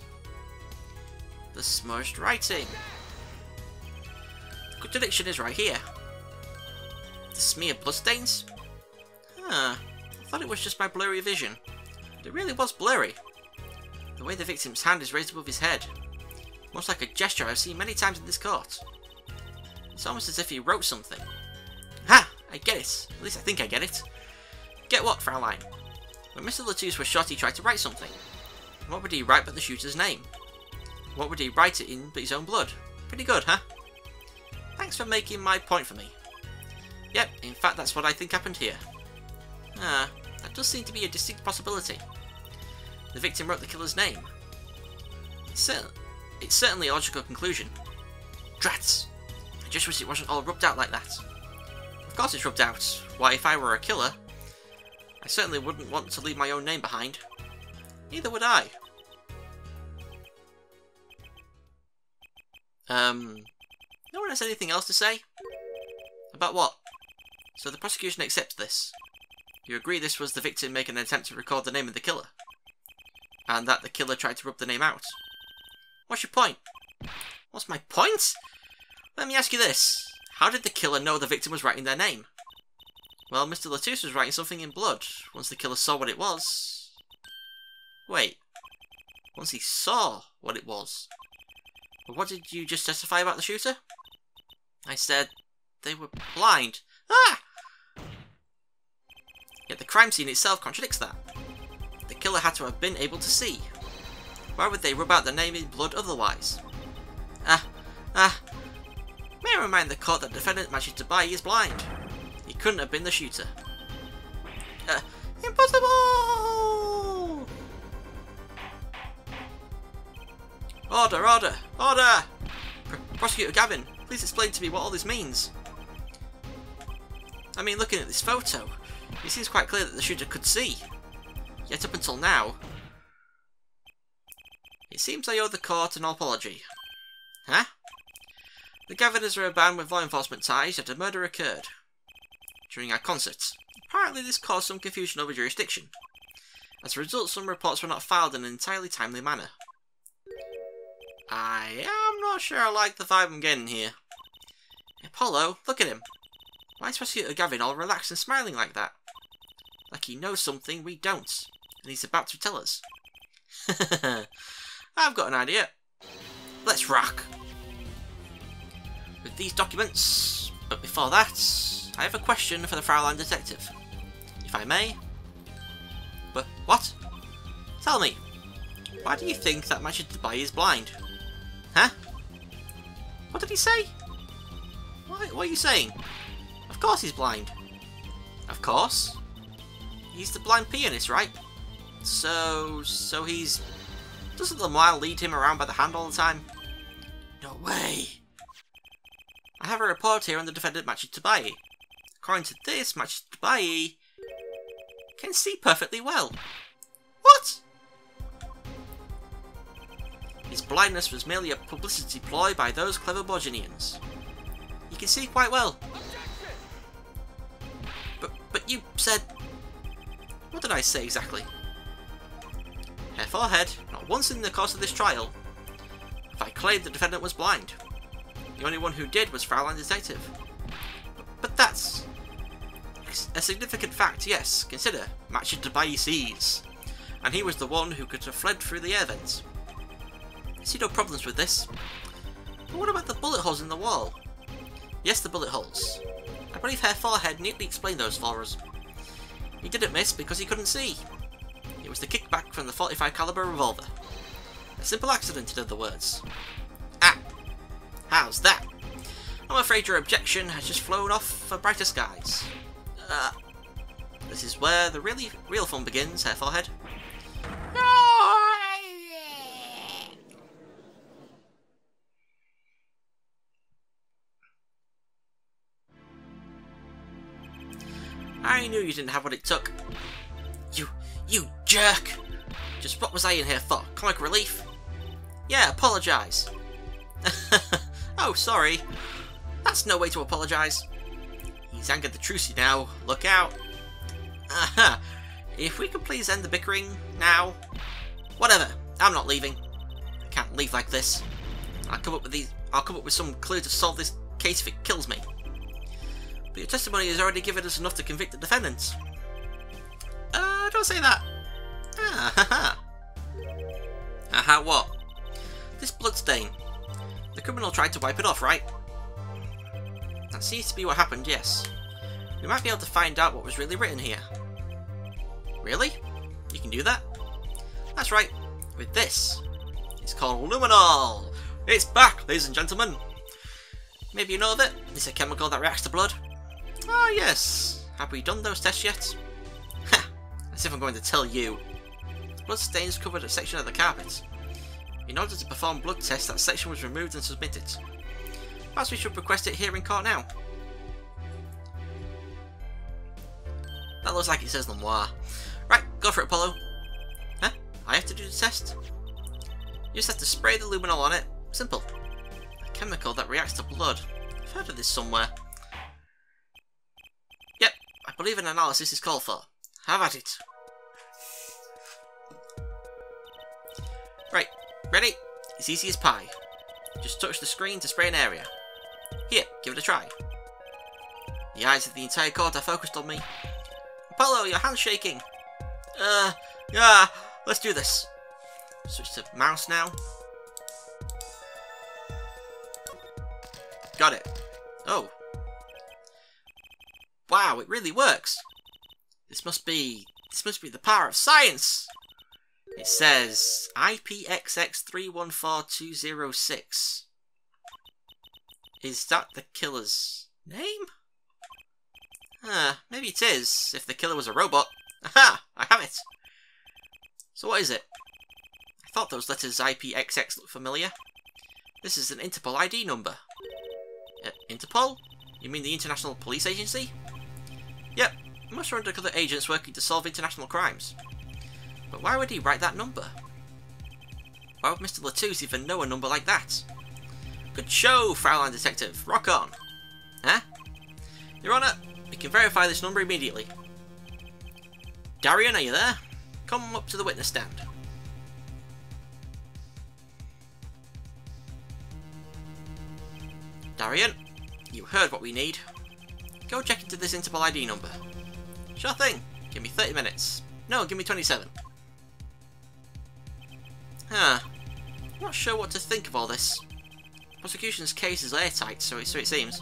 the smudged writing. The contradiction is right here. The smeared bloodstains? Huh, I thought it was just my blurry vision. But it really was blurry. The way the victim's hand is raised above his head. Most like a gesture I've seen many times in this court. It's almost as if he wrote something. Ha! I get it. At least I think I get it. Get what, Fraulein? When Mr. Latouche was shot, he tried to write something. What would he write but the shooter's name? What would he write it in but his own blood? Pretty good, huh? Thanks for making my point for me. Yep, in fact that's what I think happened here. Ah, that does seem to be a distinct possibility. The victim wrote the killer's name. It's certainly a logical conclusion. Drats! I just wish it wasn't all rubbed out like that. Of course it's rubbed out. Why, if I were a killer, I certainly wouldn't want to leave my own name behind. Neither would I. No one has anything else to say? About what? So the prosecution accepts this. You agree this was the victim making an attempt to record the name of the killer? And that the killer tried to rub the name out? What's your point? What's my point? Let me ask you this. How did the killer know the victim was writing their name? Well, Mr. Latouche was writing something in blood. Once the killer saw what it was... Wait. Once he saw what it was. But what did you just testify about the shooter? I said they were blind. Ah! Yet the crime scene itself contradicts that. The killer had to have been able to see. Why would they rub out the name in blood otherwise? May I remind the court that the defendant Machitabai is blind. He couldn't have been the shooter. Impossible! Order, order, order! Prosecutor Gavin, please explain to me what all this means. I mean, looking at this photo, it seems quite clear that the shooter could see. Yet up until now, it seems I owe the court an apology. Huh? The Gaviners are a band with law enforcement ties, yet a murder occurred during our concert. Apparently this caused some confusion over jurisdiction. As a result, some reports were not filed in an entirely timely manner. I am not sure I like the vibe I'm getting here. Apollo, look at him. Why is Prosecutor Gavin all relaxed and smiling like that? Like he knows something we don't, and he's about to tell us. I've got an idea. Let's rock. With these documents, but before that, I have a question for the Fraulein detective. If I may? But what? Tell me, why do you think that Machitabai is blind? Huh? What did he say? What are you saying? Of course he's blind. Of course? He's the blind pianist, right? So he's... Doesn't Luminol lead him around by the hand all the time? No way! I have a report here on the defendant Machitabai. According to this, Machitabai can see perfectly well. What? His blindness was merely a publicity ploy by those clever Borginians. He can see quite well. But you said... What did I say exactly? Hair forehead, not once in the course of this trial have I claimed the defendant was blind. The only one who did was Fraulein Detective. But that's a significant fact, yes. Consider, Machitabai sees. And he was the one who could have fled through the air vents. I see no problems with this. But what about the bullet holes in the wall? Yes, the bullet holes. I believe Hair Forehead neatly explained those for us. He didn't miss because he couldn't see. It was the kickback from the .45 caliber revolver. A simple accident, in other words. Ah! How's that? I'm afraid your objection has just flown off for brighter skies. This is where the real fun begins, hair forehead. I knew you didn't have what it took. You jerk! Just what was I in here for? Comic relief? Yeah, apologise. Oh, sorry. That's no way to apologise. He's angered the Trucy now. Look out. Aha. If we could please end the bickering now. Whatever. I'm not leaving. I can't leave like this. I'll come up with some clue to solve this case if it kills me. But your testimony has already given us enough to convict the defendants. Don't say that. Aha, what? This bloodstain. The criminal tried to wipe it off, right? That seems to be what happened, yes. We might be able to find out what was really written here. Really? You can do that? That's right. With this. It's called Luminol. It's back, ladies and gentlemen. Maybe you know of it? It's a chemical that reacts to blood. Ah, yes. Have we done those tests yet? Ha! As if I'm going to tell you. The blood stains covered a section of the carpet. In order to perform blood tests, that section was removed and submitted. Perhaps we should request it here in court now. That looks like it says Noir. Right, go for it, Apollo. Huh? I have to do the test? You just have to spray the luminol on it. Simple. A chemical that reacts to blood. I've heard of this somewhere. Yep, I believe an analysis is called for. Have at it. Right, ready? It's easy as pie. Just touch the screen to spray an area. Here, give it a try. The eyes of the entire court are focused on me. Apollo, your hand's shaking. Yeah, let's do this. Switch to mouse now. Got it. Oh. Wow, it really works. This must be the power of science. It says IPXX314206. Is that the killer's name? Maybe it is, if the killer was a robot. Aha! I have it! So what is it? I thought those letters IPXX looked familiar. This is an Interpol ID number. Interpol? You mean the International Police Agency? Yep, most are undercover agents working to solve international crimes. But why would he write that number? Why would Mr. Latouche even know a number like that? Good show, Fraulein Detective. Rock on. Huh? Your Honour, we can verify this number immediately. Darian, are you there? Come up to the witness stand. Darian, you heard what we need. Go check into this Interpol ID number. Sure thing. Give me 30 minutes. No, give me 27. I'm not sure what to think of all this. Prosecution's case is airtight, so it seems.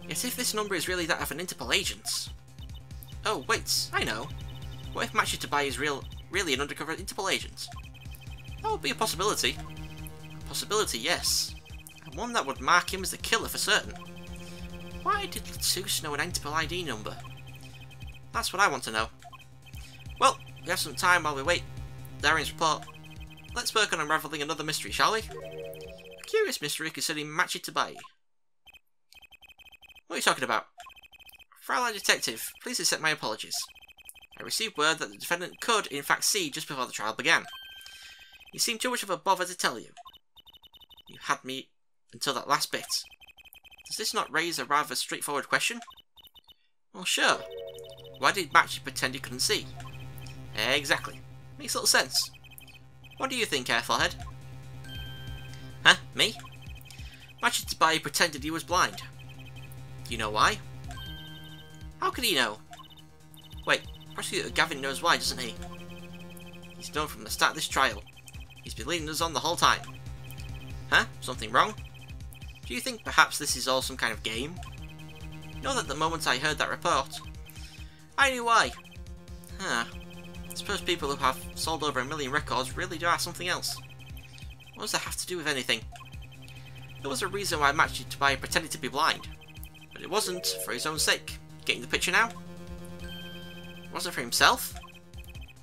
Yet if this number is really that of an Interpol agent... Oh, wait, I know. What if Machitabai is really an undercover Interpol agent? That would be a possibility. A possibility, yes. And one that would mark him as the killer for certain. Why did Latouche know an Interpol ID number? That's what I want to know. Well, we have some time while we wait Darian's report. Let's work on unravelling another mystery, shall we? A curious mystery concerning Machitabai. What are you talking about? Fraulein Detective, please accept my apologies. I received word that the defendant could, in fact, see just before the trial began. You seemed too much of a bother to tell you. You had me until that last bit. Does this not raise a rather straightforward question? Well, sure. Why did Matchy pretend he couldn't see? Exactly. Makes little sense. What do you think, Airforehead? Huh? Me? Machitabai pretended he was blind. Do you know why? How could he know? Wait, Prosecutor Gavin knows why, doesn't he? He's known from the start of this trial. He's been leading us on the whole time. Huh? Something wrong? Do you think perhaps this is all some kind of game? Know that the moment I heard that report, I knew why. I suppose people who have sold over 1 million records really do have something else. What does that have to do with anything? There was a reason why Machitabai pretended to be blind, but it wasn't for his own sake. Getting the picture now? It wasn't for himself?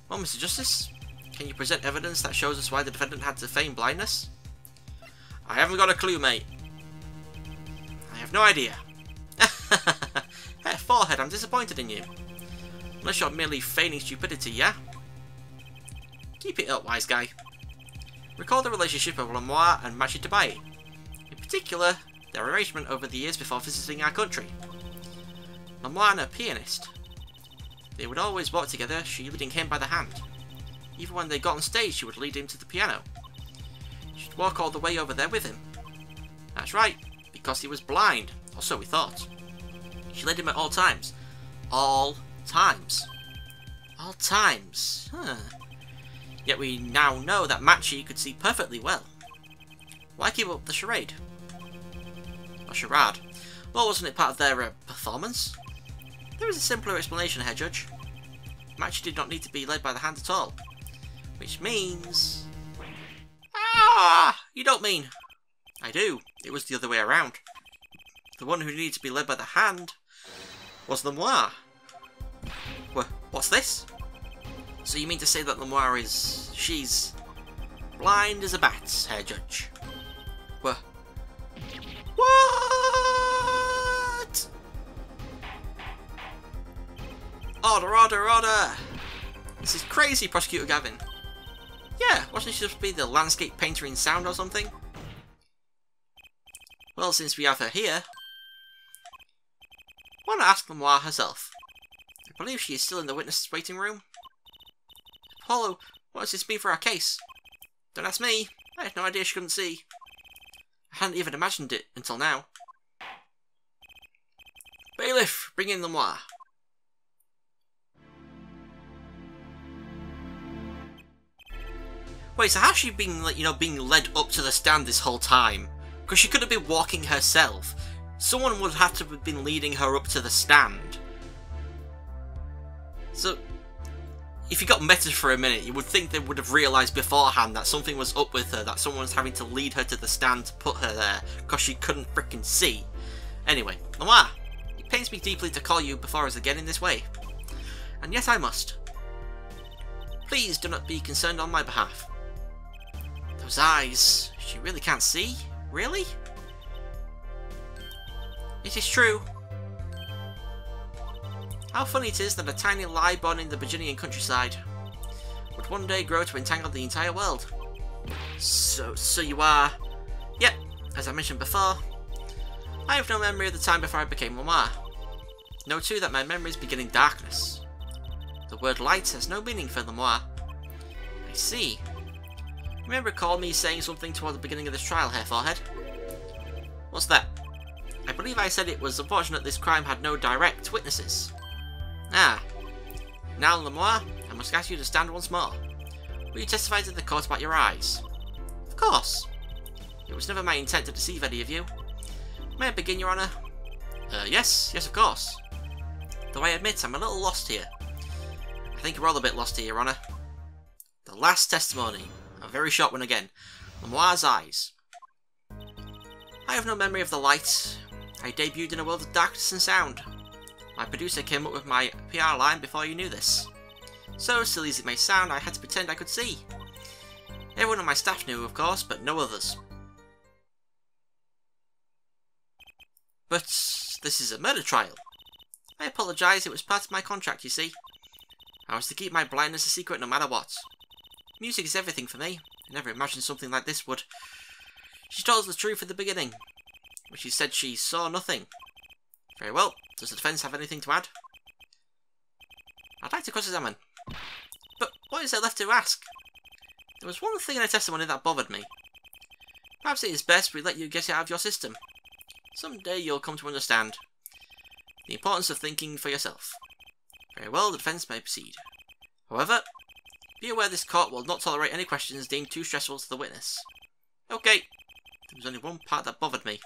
Well, Mr. Justice, can you present evidence that shows us why the defendant had to feign blindness? I haven't got a clue, mate. I have no idea. Hey, Forehead, I'm disappointed in you. Unless you're merely feigning stupidity, yeah? Keep it up, wise guy. Recall the relationship of Lemoire and Machi Tabai. In particular, their arrangement over the years before visiting our country. Lemoire and a pianist. They would always walk together, she leading him by the hand. Even when they got on stage, she would lead him to the piano. She'd walk all the way over there with him. That's right, because he was blind, or so we thought. She led him at all times. All times. All times. Huh. Yet we now know that Machi could see perfectly well. Why keep up the charade? Or charade? Well, wasn't it part of their performance? There is a simpler explanation here, Judge. Machi did not need to be led by the hand at all. Which means... Ah! You don't mean... I do. It was the other way around. The one who needed to be led by the hand was Lemoire. What's this? So you mean to say that Lemoire is... she's... blind as a bat, Herr Judge? What? Order, order, order! This is crazy, Prosecutor Gavin. Yeah, wasn't she supposed to be the landscape painter in sound or something? Well, since we have her here, why not ask Lemoire herself? I believe she is still in the witness waiting room. Apollo, what does this mean for our case? Don't ask me. I had no idea she couldn't see. I hadn't even imagined it until now. Bailiff, bring in Lemoire. Wait, so how's she been, like, being led up to the stand this whole time? Because she could have been walking herself. Someone would have to have been leading her up to the stand. So, if you got meta for a minute, you would think they would have realised beforehand that something was up with her, that someone was having to lead her to the stand to put her there, because she couldn't frickin' see. Anyway, Lemoire, it pains me deeply to call you before us again in this way. And yet I must. Please do not be concerned on my behalf. Those eyes, she really can't see? Really? It is true. How funny it is that a tiny lie born in the Virginian countryside would one day grow to entangle the entire world. So you are... Yep, as I mentioned before, I have no memory of the time before I became Lemoire. Know too that my memories begin in darkness. The word light has no meaning for Lemoire. I see. You may recall me saying something toward the beginning of this trial, Herr Forehead. What's that? I believe I said it was unfortunate this crime had no direct witnesses. Ah. Now, Lemoire, I must ask you to stand once more. Will you testify to the court about your eyes? Of course. It was never my intent to deceive any of you. May I begin, Your Honour? Yes, of course. Though I admit I'm a little lost here. I think we're all a bit lost here, Your Honour. The last testimony. A very short one again. Lemoire's eyes. I have no memory of the light. I debuted in a world of darkness and sound. My producer came up with my PR line before you knew this. So, silly as it may sound, I had to pretend I could see. Everyone on my staff knew, of course, but no others. But this is a murder trial. I apologise, it was part of my contract, you see. I was to keep my blindness a secret no matter what. Music is everything for me. I never imagined something like this would. She told us the truth at the beginning, but she said she saw nothing. Very well. Does the defence have anything to add? I'd like to cross-examine. But what is there left to ask? There was one thing in her testimony that bothered me. Perhaps it is best we let you get it out of your system. Someday you'll come to understand the importance of thinking for yourself. Very well, the defence may proceed. However, be aware this court will not tolerate any questions deemed too stressful to the witness. Okay, there was only one part that bothered me.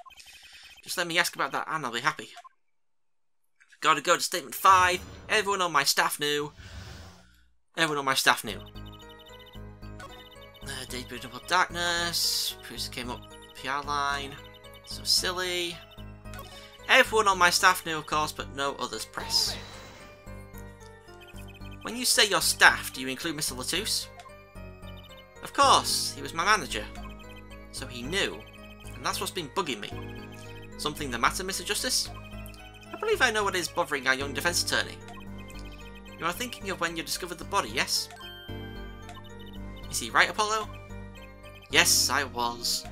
Just let me ask about that and I'll be happy. Gotta go to statement 5. Everyone on my staff knew. Everyone on my staff knew. Debut Double Darkness. Producer came up PR line. So silly. Everyone on my staff knew, of course, but no others press. When you say your staff, do you include Mr. Latouche? Of course, he was my manager. So he knew. And that's what's been bugging me. Something the matter, Mr. Justice? I believe I know what is bothering our young defence attorney. You are thinking of when you discovered the body, yes? Is he right, Apollo? Yes, I was.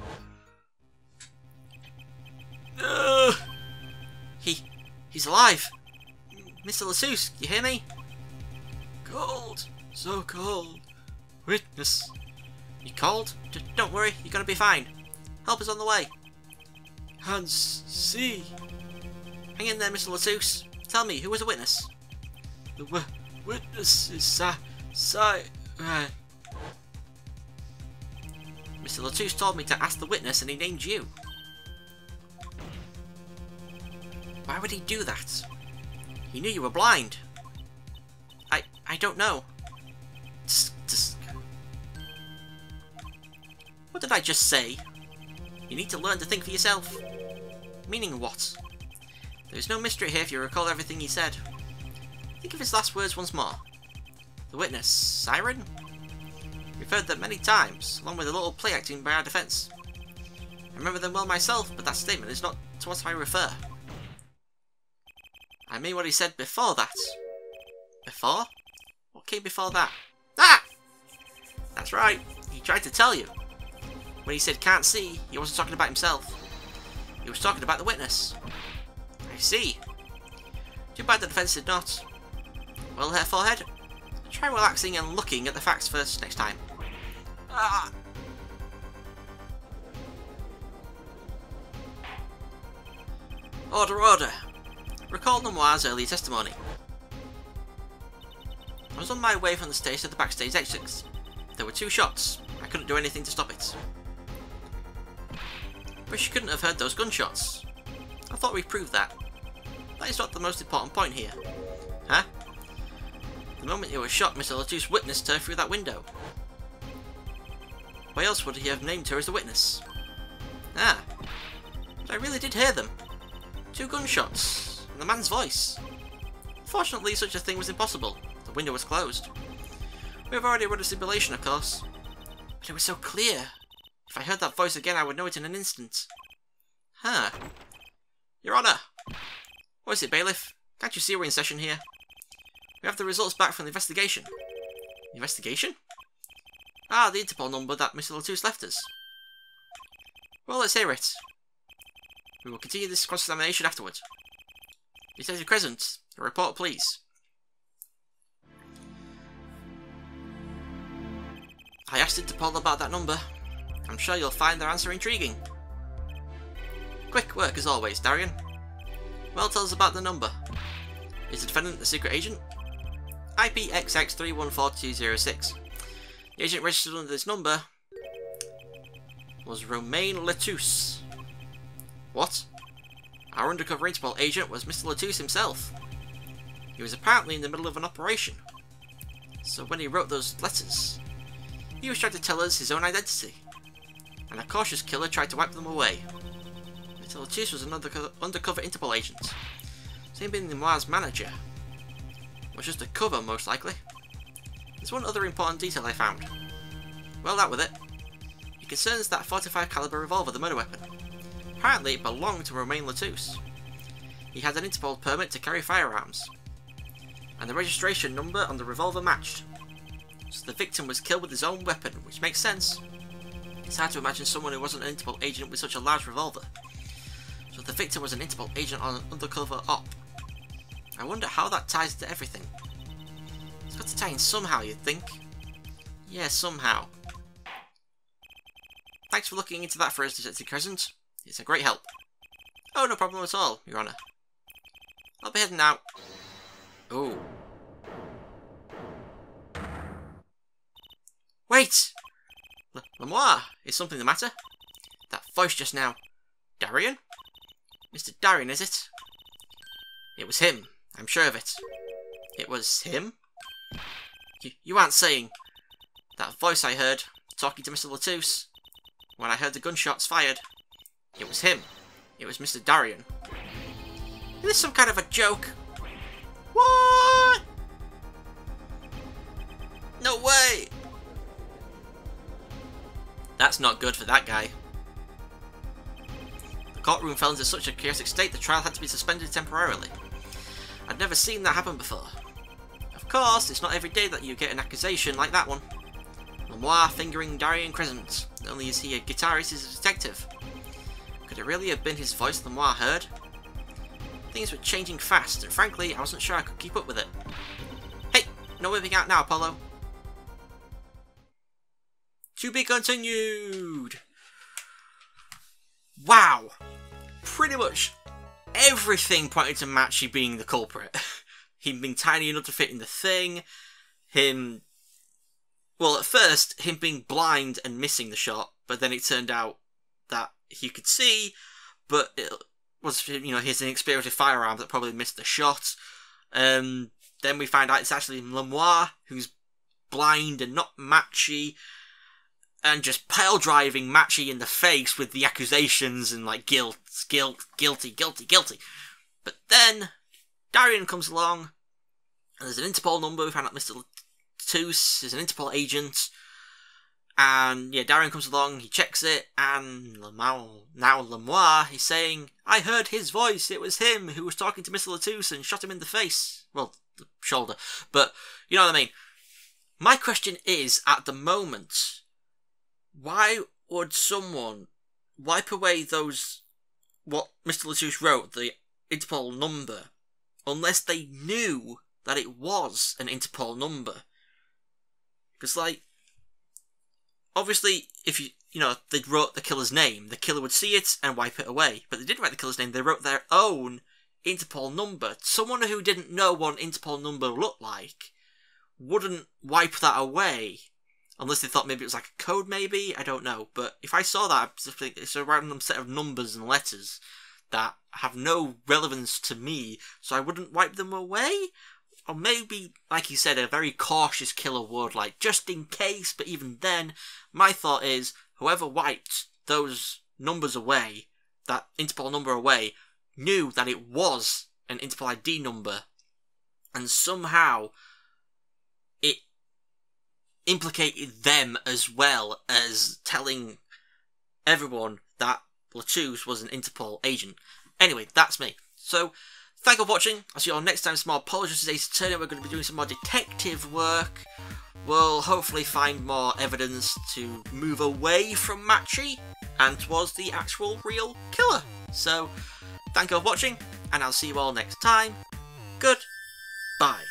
He's alive! Mr. Latouche, you hear me? Cold. So cold. Witness. You cold? Don't worry, you're gonna be fine. Help is on the way. Hands, see. Hang in there, Mr. Latouche. Tell me, who was a witness? The witness is Mr. Latouche told me to ask the witness and he named you. Why would he do that? He knew you were blind. I don't know. What did I just say? You need to learn to think for yourself. Meaning what? There's no mystery here if you recall everything he said. Think of his last words once more. The witness, Siren? We've heard them many times, along with a little play acting by our defence. I remember them well myself, but that statement is not to what I refer. I mean what he said before that. Before? What came before that? Ah! That's right, he tried to tell you. When he said can't see, he wasn't talking about himself. He was talking about the witness. I see. Too bad the defence did not. Well, Herr Forehead, try relaxing and looking at the facts first next time. Ah! Order, order. Recall Noir's earlier testimony. I was on my way from the stage to the backstage exits. There were 2 shots. I couldn't do anything to stop it. But she couldn't have heard those gunshots. I thought we proved that. That is not the most important point here. Huh? The moment you were shot, Mr. Latouche witnessed her through that window. Why else would he have named her as the witness? Ah. But I really did hear them. 2 gunshots. And the man's voice. Fortunately, such a thing was impossible. The window was closed. We have already run a simulation, of course. But it was so clear. If I heard that voice again, I would know it in an instant. Huh. Your Honour! What is it, bailiff? Can't you see we're in session here? We have the results back from the investigation. Investigation? Ah, the Interpol number that Mr. Latouche left us. Well, let's hear it. We will continue this cross-examination afterwards. Detective Crescent, a report, please. I asked Interpol about that number. I'm sure you'll find their answer intriguing. Quick work as always, Darian. Well, tell us about the number. Is the defendant a secret agent? IPXX314206. The agent registered under this number was Romain Latouche. What? Our undercover Interpol agent was Mr. Latouche himself. He was apparently in the middle of an operation. So when he wrote those letters, he was trying to tell us his own identity. And a cautious killer tried to wipe them away. Mr. Latouche was an undercover Interpol agent. So him being Noir's manager was just a cover, most likely. There's one other important detail I found. Well, out with it. It concerns that 45 caliber revolver, the murder weapon. Apparently it belonged to Romain Latouche. He had an Interpol permit to carry firearms. And the registration number on the revolver matched. So the victim was killed with his own weapon, which makes sense. It's hard to imagine someone who wasn't an Interpol agent with such a large revolver. So the victim was an Interpol agent on an undercover op. I wonder how that ties into everything. It's got to tie in somehow, you'd think. Yeah, somehow. Thanks for looking into that for us, Detective Crescent. It's a great help. Oh, no problem at all, Your Honour. I'll be heading out. Ooh. Wait! Lemoire, is something the matter? That voice just now. Darian? Mr. Darian, is it? It was him. I'm sure of it. It was him? You aren't saying... That voice I heard, talking to Mr. Latouche, when I heard the gunshots fired. It was him. It was Mr. Darian. Is this some kind of a joke? What? No way! That's not good for that guy. The courtroom fell into such a chaotic state the trial had to be suspended temporarily. I'd never seen that happen before. Of course, it's not every day that you get an accusation like that one. Lemoire fingering Darian Crescent. Not only is he a guitarist, he's a detective. Could it really have been his voice Lemoire heard? Things were changing fast, and frankly, I wasn't sure I could keep up with it. Hey, no whipping out now, Apollo. To be continued! Wow! Pretty much everything pointed to Matchy being the culprit. Him being tiny enough to fit in the thing, him... Well, at first, him being blind and missing the shot, but then it turned out that he could see, but it was, you know, his inexperienced with firearms that probably missed the shot. Then we find out it's actually Lemoire, who's blind and not Matchy, and just pile driving Matchy in the face with the accusations and like guilty. But then Darian comes along, and there's an Interpol number. We find out Mr. Latouche is an Interpol agent, and yeah, Darian comes along, he checks it, and now Lemoire is saying, I heard his voice, it was him who was talking to Mr. Latouche and shot him in the face. Well, the shoulder, but you know what I mean. My question is, at the moment, why would someone wipe away those, what Mr. Latouche wrote, the Interpol number, unless they knew that it was an Interpol number? Because, like, obviously, if you know, they wrote the killer's name, the killer would see it and wipe it away. But they didn't write the killer's name, they wrote their own Interpol number. Someone who didn't know what an Interpol number looked like wouldn't wipe that away. Unless they thought maybe it was like a code, maybe? I don't know. But if I saw that, it's a random set of numbers and letters that have no relevance to me, so I wouldn't wipe them away? Or maybe, like you said, a very cautious killer would, like, just in case, but even then, my thought is, whoever wiped those numbers away, that Interpol number away, knew that it was an Interpol ID number, and somehow it implicated them as well as telling everyone that Latouche was an Interpol agent. Anyway, that's me. So, thank you for watching. I'll see you all next time. Some more Apologies Today's Turn. We're going to be doing some more detective work. We'll hopefully find more evidence to move away from Matchy and towards the actual real killer. So, thank you for watching, and I'll see you all next time. Goodbye.